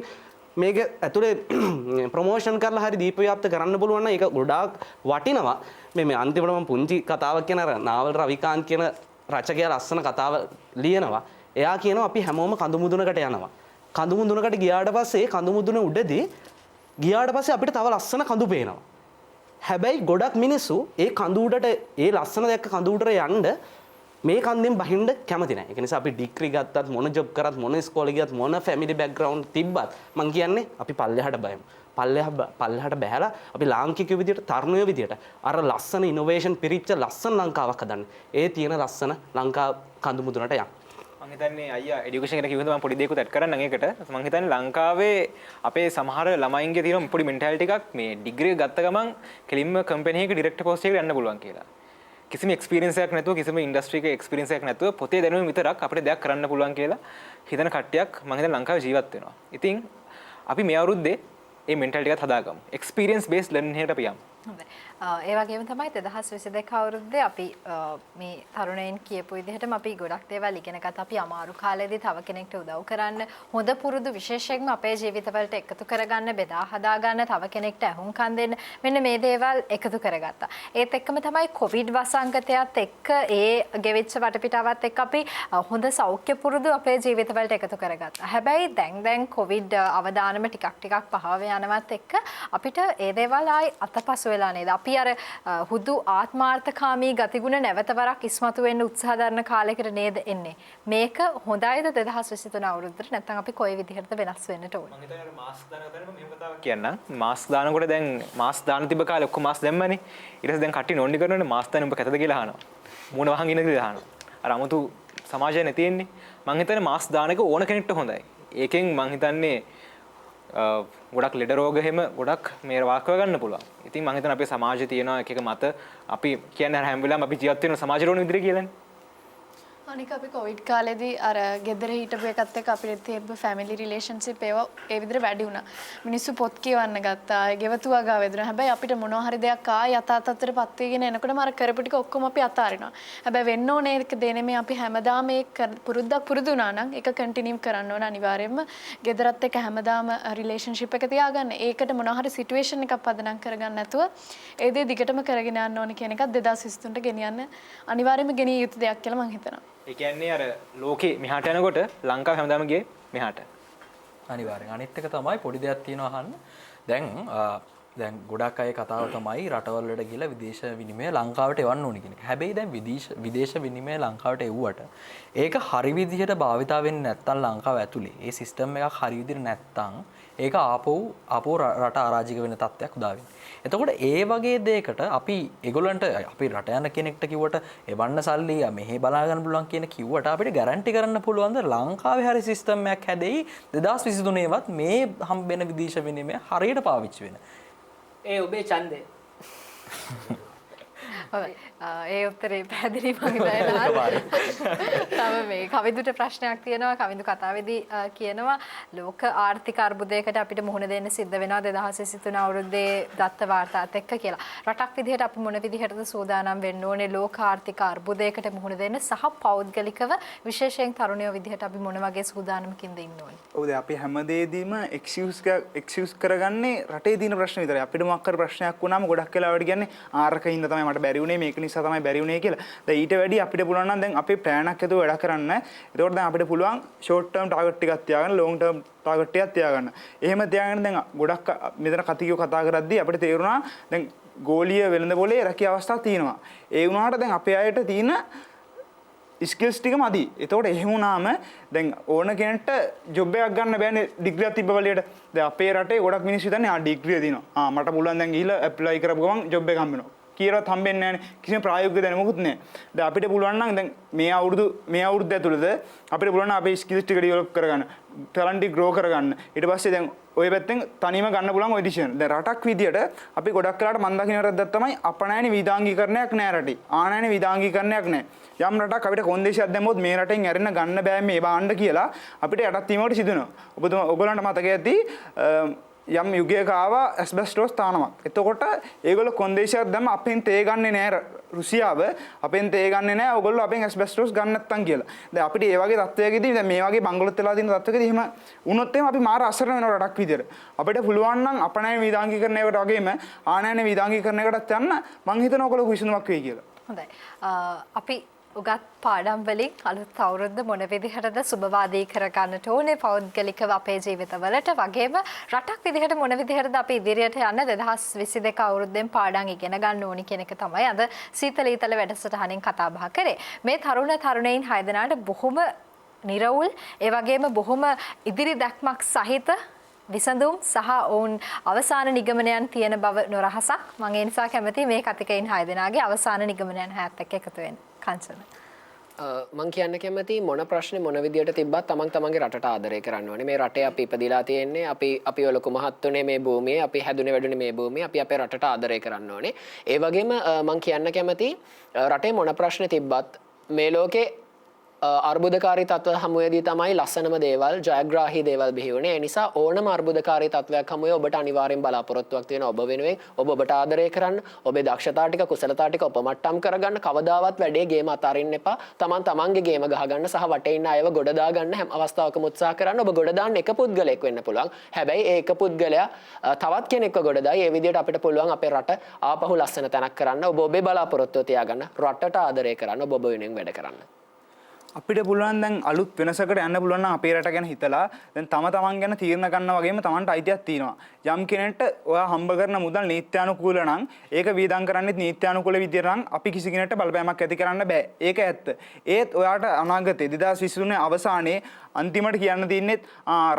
මේක ඇතුලේ ප්‍රොමෝෂන් කරලා හරි දීපව්‍යාප්ත කරන්න පුළුවන් නම් ඒක ගොඩාක් වටිනවා. මේ අන්තිමට මම පුංචි කතාවක් කියන අර නාවල් රවිකාන්ත් කියන රචකයා ලස්සන කතාව ලියනවා. එයා කියනවා අපි හැමෝම කඳු මුදුනකට යනවා. කඳු මුදුනකට ගියාට පස්සේ කඳු මුදුන උඩදී ගියාට පස්සේ අපිට තව ලස්සන කඳු පේනවා. හැබැයි ගොඩක් මිනිස්සු ඒ කඳු උඩට ඒ ලස්සන දැක්ක කඳු උඩට යන්න මේ කන්දෙන් බහින්න කැමති නැහැ. ඒක නිසා අපි ඩිග්‍රී ගත්තත් මොන ජොබ් කරත් මොන ඉස්කෝලේ ගියත් මොන ෆැමිලි බෑග්ග්‍රවුන්ඩ් තිබ්බත් මං කියන්නේ අපි පල්ලෙහාට බයමු. පල්ලෙහාට බහැලා අපි ලාංකිකයෝ විදියට තරුණයෝ විදියට අර ලස්සන ඉනෝවේෂන් පිරිච්ච ලස්සන ලංකාවක් හදන්න. ඒ තියෙන ලස්සන ලංකා කඳු මුදුනට යන්න. මම හිතන්නේ අයියා এডুকেෂන් එක කිව්වොත් මම පොඩි දෙයක්වත් ඇඩ් කරන්නම් ඒකට. මම හිතන්නේ ලංකාවේ අපේ සමහර ළමයින්ගේ තියෙන පොඩි මෙන්ටැලිටි එකක් මේ ඩිග්‍රී ගත්ත ගමන් කෙලින්ම කම්පැනි එකක ඩිරෙක්ටර් පෝස්ට් එකකට යන්න පුළුවන් කියලා. කිසිම එක්ස්පීරියන්ස් එකක් නැතුව කිසිම ඉන්ඩස්ට්‍රි එකේ එක්ස්පීරියන්ස් එකක් නැතුව පොතේ දැනුම විතරක් අපිට දෙයක් කරන්න පුළුවන් කියලා හිතන කට්ටියක් මම හිතන්නේ ලංකාවේ ජීවත් වෙනවා. ඉතින් අපි මේ අවුරුද්දේ මේ මෙන්ටැලිටි එකත් හදාගමු. එක්ස්පීරියන්ස් බේස්ඩ් ලර්නින් එකකට අපි යමු. හොඳයි. ඒ වගේම තමයි 2022 අවුරුද්දේ අපි මේ තරුණයින් කියපු විදිහටම අපි ගොඩක් දේවල් ඉගෙන ගත්තා. අපි අමාරු කාලේදී තව කෙනෙක්ට උදව් කරන්න, හොඳ පුරුදු විශේෂයෙන්ම අපේ ජීවිතවලට එකතු කරගන්න, බෙදා හදා ගන්න, තව කෙනෙක්ට ඇහුම්කන් දෙන්න. මෙන්න මේ දේවල් එකතු කරගත්තා. ඒත් එක්කම තමයි කොවිඩ් වසංගතයත් එක්ක ඒ ගෙවිච්ච වටපිටාවත් එක්ක අපි හොඳ සෞඛ්‍ය පුරුදු අපේ ජීවිතවලට එකතු කරගත්තා. හැබැයි දැන් කොවිඩ් අවදානම ටිකක් පහව යනවත් එක්ක අපිට ඒ දේවල් ආයි අතපසු වෙලා නේද? අපි අර හුදු ආත්මාර්ථකාමී ගතිගුණ නැවත වරක් ඉස්මතු වෙන්න උත්සාහ දරන කාලයකට නේද එන්නේ. මේක හොඳයිද 2023 අවුරුද්දට නැත්නම් අපි කොයි විදිහටද වෙනස් වෙන්නට ඕන? මම හිතන්නේ මාස්ක් දාන කතරම මෙහෙම කතාවක් කියන්නම්. මාස්ක් දානකොට දැන් මාස්ක් දාන තිබ්බ කාලේ ඔක්කොම මාස්ක් දැම්මනේ. ඊට පස්සේ දැන් කට්ටිය නොන්ඩි කරනනේ මාස්ක් දාන්න උඹ කැතද කියලා අහනවා. මූණ වහන් ඉන්නද කියලා අහනවා. අර 아무තු සමාජයනේ තියෙන්නේ. මම හිතන්නේ මාස්ක් දාන එක ඕන කෙනෙක්ට හොඳයි. ඒකෙන් මම හිතන්නේ ගොඩක් ලෙඩ රෝග එහෙම ගොඩක් මේ වාකව ගන්න පුළුවන්. ඉතින් මම හිතන්නේ අපේ සමාජයේ තියෙන එක මත අපි කියන්නේ හැම වෙලාවෙම අපි ජීවත් වෙන සමාජ රෝණ විදිහට කියලානේ. අනික අපි කොවිඩ් කාලේදී අර ගෙදර හිටපු එකත් එක්ක අපිට තිබ්බ ෆැමිලි රිලේෂන්ෂිප් ඒවා ඒ විදිහට වැඩි වුණා. මිනිස්සු පොත් කියවන්න ගත්තා. ගෙවතුවා ගාව වෙදුණා. හැබැයි අපිට මොනවා හරි දෙයක් යථා තත්ත්වයටපත් වෙගෙන එනකොටම අර කරපු ටික ඔක්කොම අපි අතාරිනවා. හැබැයි වෙන්න ඕනේ ඒක දෙනෙමේ අපි හැමදාම මේ පුරුද්දක් පුරුදු වුණා නම් ඒක කන්ටිනියු කරන්න ඕන අනිවාර්යයෙන්ම. ගෙදරත් එක්ක හැමදාම රිලේෂන්ෂිප් එක තියාගන්න. ඒකට මොනවා හරි සිටුේෂන් එකක් පදනම් කරගන්න නැතුව ඒ දේ දිගටම කරගෙන යන්න ඕන කියන එකත් 2023ට ගෙනියන්න අනිවාර්යයෙන්ම ගෙනිය යුතු දෙයක් කියලා මම හිතනවා. ඒ කියන්නේ අර ලෝකේ මෙහාට යනකොට ලංකාව හැමදාම ගියේ මෙහාට. අනිවාර්යෙන්. අනිත් එක තමයි පොඩි දෙයක් තියෙනවා අහන්න. දැන් ගොඩක් අය කතාව තමයි රටවල් වලට ගිහලා විදේශ විනිමය ලංකාවට එවන්න ඕනි කියන එක. හැබැයි දැන් විදේශ විනිමය ලංකාවට එව්වට ඒක හරි විදිහට භාවිතා වෙන්නේ නැත්නම් ලංකාව ඇතුලේ ඒ සිස්ටම් එකක් හරි විදිහට නැත්නම් ඒක ආපෝ රට අරාජික වෙන තත්ත්වයක් උදා වෙනවා. එතකොට ඒ වගේ දෙයකට අපි ඒගොල්ලන්ට අපි රට යන කෙනෙක්ට කිව්වට එවන්න සල්ලි මෙහෙ බලා ගන්න පුළුවන් කියන කිව්වට අපිට ගැරන්ටි කරන්න පුළුවන් ද ලංකාවේ හරි සිස්ටම් එකක් හැදෙයි 2023 වත් මේ හම්බෙන විදේශ විනිමය හරියට පාවිච්චි වෙන. ඒ ඔබේ ඡන්දය. ඒ උත්තරේ පැහැදිලි මම හිතනවා. තව මේ කවිදුට ප්‍රශ්නයක් තියෙනවා. කවිදු කතාවේදී කියනවා ලෝක ආර්ථික අර්බුදයකට අපිට මුහුණ දෙන්න සිද්ධ වෙනවා 2023 අවුරුද්දේ දත්ත වාර්තාත් එක්ක කියලා. රටක් විදිහට අපි මොන විදිහටද සූදානම් වෙන්න ඕනේ ලෝක ආර්ථික අර්බුදයකට මුහුණ දෙන්න සහ පෞද්ගලිකව විශේෂයෙන් තරුණයෝ විදිහට අපි මොන වගේ සූදානමකින්ද ඉන්න ඕනේ? ඔව් දැන් අපි හැමදේදීම එක්ස්කියුස් කරගන්නේ රටේ දින ප්‍රශ්න විතරයි. අපිට මොකක් කර ප්‍රශ්නයක් වුණාම ගොඩක් වෙලාවට කියන්නේ ආරකින්ද තමයි මට බැරි වුණේ මේක නිසා තමයි බැරි වුණේ කියලා. දැන් ඊට වැඩි අපිට පුළුවන් නම් දැන් අපේ ප්ලෑන් එකක් ඇතුව වැඩ කරන්න. ඒකෝට දැන් අපිට පුළුවන් ෂෝට් ටර්ම් ටාගට් ටිකක් තියාගන්න, ලොන්ග් ටර්ම් ටාගට් ටිකක් තියාගන්න. එහෙම තියාගෙන දැන් ගොඩක් මෙතන කතිකෝ කතා කරද්දී අපිට තේරුණා දැන් ගෝලීය වෙළඳපොලේ රැකිය අවස්ථා තියෙනවා. ඒ වුණාට දැන් අපේ අයට තියෙන ස්කිල්ස් ටික මදි. ඒතකොට එහෙම වුණාම දැන් ඕන කෙනෙක්ට ජොබ් එකක් ගන්න බෑනේ ඩිග්‍රියක් තිබ්බ වලියට. දැන් අපේ රටේ ගොඩක් මිනිස්සු හිතන්නේ ඩිග්‍රිය දිනවා. මට පුළුවන් දැන් ගිහිල්ලා ඇප්ලයි කරපු ගමන් ජොබ් එක හම්බ වෙනවා. කීරවත් හම්බෙන්නේ නැහැනේ. කිසිම ප්‍රායෝගික දැනුමක් නැහැ. දැන් අපිට පුළුවන් නම් දැන් මේ අවුරුද්ද ඇතුළත අපිට පුළුවන් අපේ ස්කිල්ස් ටික ඩෙවලොප් කරගන්න. ටැලන්ට් එක ග්‍රෝ කරගන්න. ඊට පස්සේ දැන් ඔය පැත්තෙන් තනියම ගන්න පුළුවන් ඔය ඩිසිෂන්. දැන් රටක් විදියට අපි ගොඩක් වෙලාට මන් දකින්න වැරද්දක් තමයි අපනෑනේ විදාංගීකරණයක් නැහැ රටේ. ආනෑනේ විදාංගීකරණයක් නැහැ. යම් රටක් අපිට කොන්දේසියක් දැම්මොත් මේ රටෙන් ඇරෙන්න ගන්න බෑ මේ භාණ්ඩ කියලා අපිට යටත් වීමකට සිදු වෙනවා. ඔයගොල්ලන්ට මතක ඇති යම් යුගයක ආවා ඇස්බෙස්ටෝස් තානමක්. එතකොට ඒගොල්ලෝ කොන්දේසියක් දැම්ම අපෙන් තේ ගන්නෙ නෑ රුසියාව. අපෙන් තේ ගන්නෙ නෑ ඔයගොල්ලෝ අපෙන් ඇස්බෙස්ටෝස් ගන්න නැත්තම් කියලා. දැන් අපිට මේ වගේ තත්ත්වයකදී දැන් මේ වගේ බංගලොත් වෙලා තියෙන තත්ත්වයකදී එහෙම වුණොත් එහෙම අපි මාර අසරණ වෙනවා රටක් විදියට. අපිට පුළුවන් නම් අපනෑන විදාංගීකරණයකට වගේම ආනෑන විදාංගීකරණයකටත් යන්න මං හිතනවා ඔයගොල්ලෝ විසඳුමක් වෙයි කියලා. හොඳයි. අපි උගත් පාඩම් වලින් අලුත් අවුරුද්ද මොන විදිහටද සුබවාදී කරගන්නට ඕනේ පෞද්ගලිකව අපේ ජීවිතවලට වගේම රටක් විදිහට මොන විදිහටද අපි ඉදිරියට යන්න 2022 අවුරුද්දෙන් පාඩම් ඉගෙන ගන්න ඕනි කියන එක තමයි අද සීතල ඊතල වැඩසටහනින් කතා බහ කරේ. මේ තරුණ තරුණයින් 6 දෙනාට බොහොම නිර්වුල් ඒ වගේම බොහොම ඉදිරි දැක්මක් සහිත විසඳුම් සහ ඔවුන් අවසාන නිගමනයන් තියෙන බව නොරහසක්. මම ඒ නිසා කැමතියි මේ කතිකයින් 6 දෙනාගේ අවසාන නිගමනයන් 6ත් එක්ක එකතු වෙන්න. කංචන. මං කියන්න කැමති මොන ප්‍රශ්නේ මොන විදියට තිබ්බත් තමන්ගේ රටට ආදරය කරන්න ඕනේ. මේ රටේ අපි ඉපදිලා තියෙන්නේ අපි ඔලොකු මහත්තුනේ මේ භූමියේ, අපි හැදුනේ වැඩුනේ මේ භූමියේ, අපි අපේ රටට ආදරය කරන්න ඕනේ. ඒ වගේම මං කියන්න කැමති රටේ මොන ප්‍රශ්නේ තිබ්බත් මේ ලෝකේ අර්බුදකාරී තත්ත්ව හමුවේදී තමයි ලස්සනම දේවල් ජයග්‍රාහී දේවල් බිහි වුණේ. ඒ නිසා ඕනම අර්බුදකාරී තත්ත්වයක් හමුවේ ඔබට අනිවාර්යෙන් බලාපොරොත්තුවක් තියෙනවා ඔබ වෙනුවෙන්. ඔබට ආදරය කරන්න, ඔබේ දක්ෂතා ටික කුසලතා ටික උපමට්ටම් කරගන්න, කවදාවත් වැඩේ ගේම අතාරින්න එපා. තමන්ගේ ගේම ගහගන්න සහ වටේ ඉන්න අයව ගොඩ දාගන්න හැම අවස්ථාවකම උත්සාහ කරන්න. ඔබ ගොඩ දාන්න එක පුද්ගලයෙක් වෙන්න පුළුවන්. හැබැයි ඒ එක පුද්ගලයා තවත් කෙනෙක්ව ගොඩ දායි. ඒ විදිහට අපිට පුළුවන් අපේ රට ආපහු ලස්සන තැනක් කරන්න. ඔබ ඔබේ බලාපොරොත්තුව තියාගන්න. රටට ආදරය කරන්න. ඔබ වෙනුවෙන් වැඩ කරන්න. අපිට පුළුවන් දැන් අලුත් වෙනසකට යන්න පුළුවන් නම් අපේ රට ගැන හිතලා දැන් තමන් ගැන තීරණ ගන්න වගේම තමන්ට අයිතියක් තියෙනවා. යම් කෙනෙක්ට ඔයා හම්බ කරන මුදල් නීත්‍යානුකූල නම් ඒක වීදම් කරන්නෙත් නීත්‍යානුකූල විදියට නම් අපි කිසි කෙනෙක්ට බලපෑමක් ඇති කරන්න බෑ. ඒක ඇත්ත. ඒත් ඔයාට අනාගතේ 2023 අවසානයේ අන්තිමට කියන්න තියන්නේ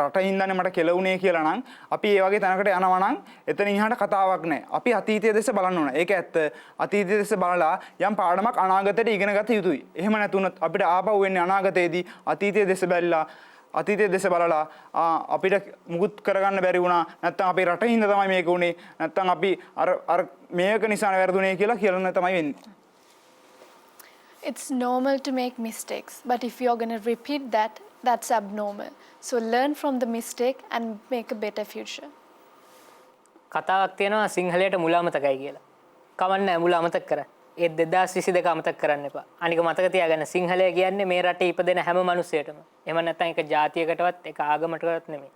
රටින් ඉඳන්නේ මට කෙලුණේ කියලා නම් අපි ඒ වගේ තැනකට යනවා නම් එතනින් එහාට කතාවක් නැහැ. අපි අතීතයේ දෙස බලන්න ඕන. ඒක ඇත්ත. අතීතයේ දෙස බලලා යම් පාඩමක් අනාගතයට ඉගෙන ගත යුතුයි. එහෙම නැතුනොත් අපිට ආපහු වෙන්නේ අනාගතයේදී අතීතයේ දෙස බැලලා අතීතයේ දෙස බලලා අපිට මුකුත් කරගන්න බැරි වුණා. නැත්තම් අපේ රටින් ඉඳ තමයි මේක උනේ. නැත්තම් අපි අර මේක නිසා වැරදුනේ කියලා කියන්න තමයි වෙන්නේ. It's normal to make mistakes, but if you're going to repeat that, that's abnormal. So learn from the mistake and make a better future. කතාවක් තියෙනවා සිංහලයට මුල අමතකයි කියලා. කවන්නේ මුල අමතක කර. ඒ 2022 අමතක කරන්න එපා. අනික මතක තියාගන්න සිංහලය කියන්නේ මේ රටේ ඉපදෙන හැම මිනිසෙටම. එහෙම නැත්නම් එක ජාතියකටවත් එක ආගමකටවත් නෙමෙයි.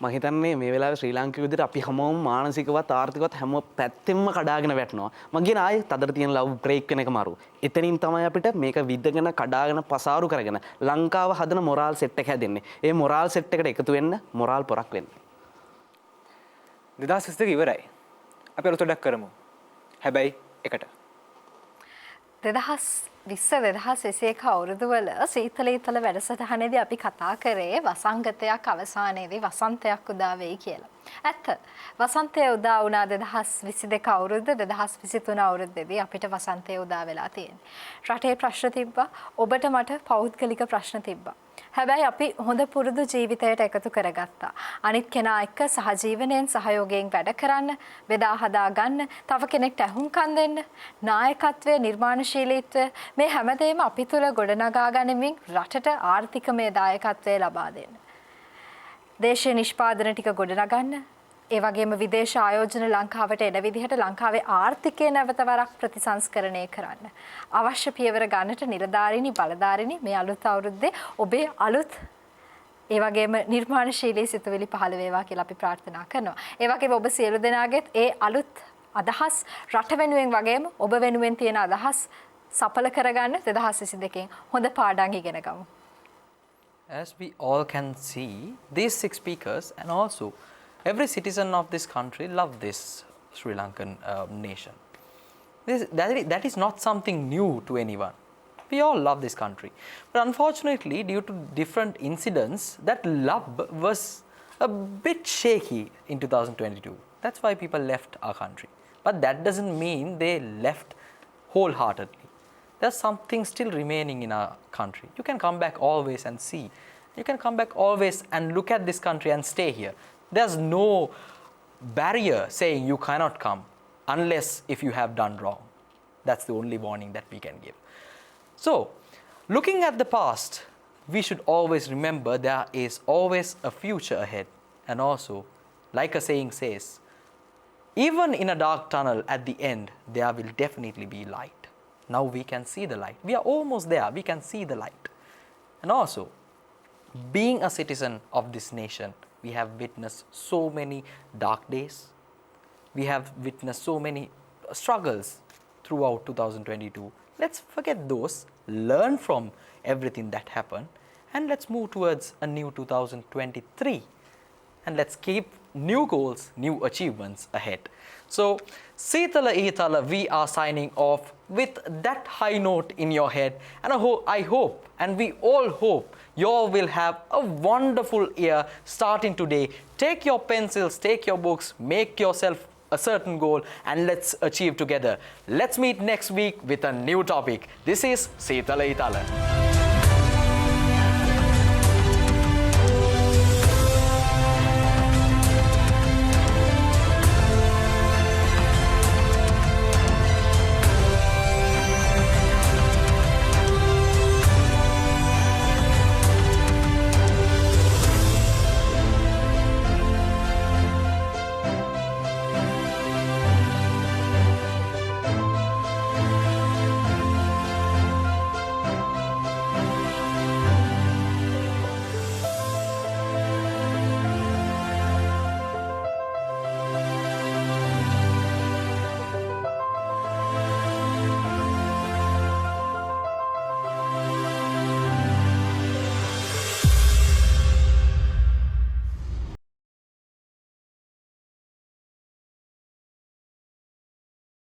මම හිතන්නේ මේ වෙලාවේ ශ්‍රී ලාංකික විදිහට අපි හැමෝම මානසිකවත් ආර්ථිකවත් හැම පැත්තෙම කඩාගෙන වැටෙනවා. මම කියන ආයේ තදට තියෙන ලව් බ්‍රේක් වෙන එක මාරු. එතනින් තමයි අපිට මේක විදගෙන කඩාගෙන පසාරු කරගෙන ලංකාව හදන මොරාල් සෙට් එක හැදෙන්නේ. ඒ මොරාල් සෙට් එකට එකතු වෙන්න මොරාල් පොරක් වෙන්න. 2022 ඉවරයි. අපි අලුතක් කරමු. හැබැයි එකට 2020-2021 අවුරුදුවල සීතල ඊතල වැඩසටහනේදී අපි කතා කරේ වසංගතයක් අවසානයේදී වසන්තයක් උදා වෙයි කියලා. ඇත්ත. වසන්තය උදා වුණා 2022 අවුරුද්ද 2023 අවුරුද්දේදී අපිට වසන්තය උදා වෙලා තියෙනවා. රටේ ප්‍රශ්න තිබ්බා. ඔබට මට පෞද්ගලික ප්‍රශ්න තිබ්බා. හැබැයි අපි හොඳ පුරුදු ජීවිතයට එකතු කරගත්තා. අනිත් කෙනා එක්ක සහජීවනයෙන් සහයෝගයෙන් වැඩ කරන්න, බෙදා හදා ගන්න, තව කෙනෙක්ට ඇහුම්කන් දෙන්න, නායකත්වය, නිර්මාණශීලීත්වය මේ හැමදේම අපි තුල ගොඩනගා ගනිමින් රටට ආර්ථිකමය දායකත්වය ලබා දෙන්න. දේශීය නිෂ්පාදන ටික ගොඩනගන්න, ඒ වගේම විදේශ ආයෝජන ලංකාවට එන විදිහට ලංකාවේ ආර්ථිකය නැවත වරක් ප්‍රතිසංස්කරණය කරන්න. අවශ්‍ය පියවර ගන්නට නිලධාරිනි බලධාරිනි මේ අලුත් අවුරුද්දේ ඔබේ අලුත් ඒ වගේම නිර්මාණශීලී සිතුවිලි පහළ වේවා කියලා අපි ප්‍රාර්ථනා කරනවා. ඒ වගේම ඔබ සියලු දෙනාගේත් ඒ අලුත් අදහස් රට වෙනුවෙන් වගේම ඔබ වෙනුවෙන් තියෙන අදහස් සඵල කරගන්න 2022 හොඳ පාඩම් ඉගෙන ගමු. As we all can see, these 6 speakers and also every citizen of this country love this Sri Lankan nation. That is not something new to anyone. We all love this country. But unfortunately, due to different incidents, that love was a bit shaky in 2022. That's why people left our country. But that doesn't mean they left wholeheartedly. There's something still remaining in our country. You can come back always and see. You can come back always and look at this country and stay here. There's no barrier saying you cannot come unless if you have done wrong. That's the only warning that we can give. So, looking at the past, we should always remember there is always a future ahead. And also, like a saying says, even in a dark tunnel at the end, there will definitely be light. Now we can see the light. We are almost there. We can see the light. And also, being a citizen of this nation, we have witnessed so many dark days. We have witnessed so many struggles throughout 2022. Let's forget those, learn from everything that happened, and let's move towards a new 2023. And let's keep new goals, new achievements ahead. So, Seethala Eethala, we are signing off with that high note in your head. And I hope, and we all hope, you all will have a wonderful year starting today. Take your pencils, take your books, make yourself a certain goal, and let's achieve together. Let's meet next week with a new topic. This is Seethala Eethala.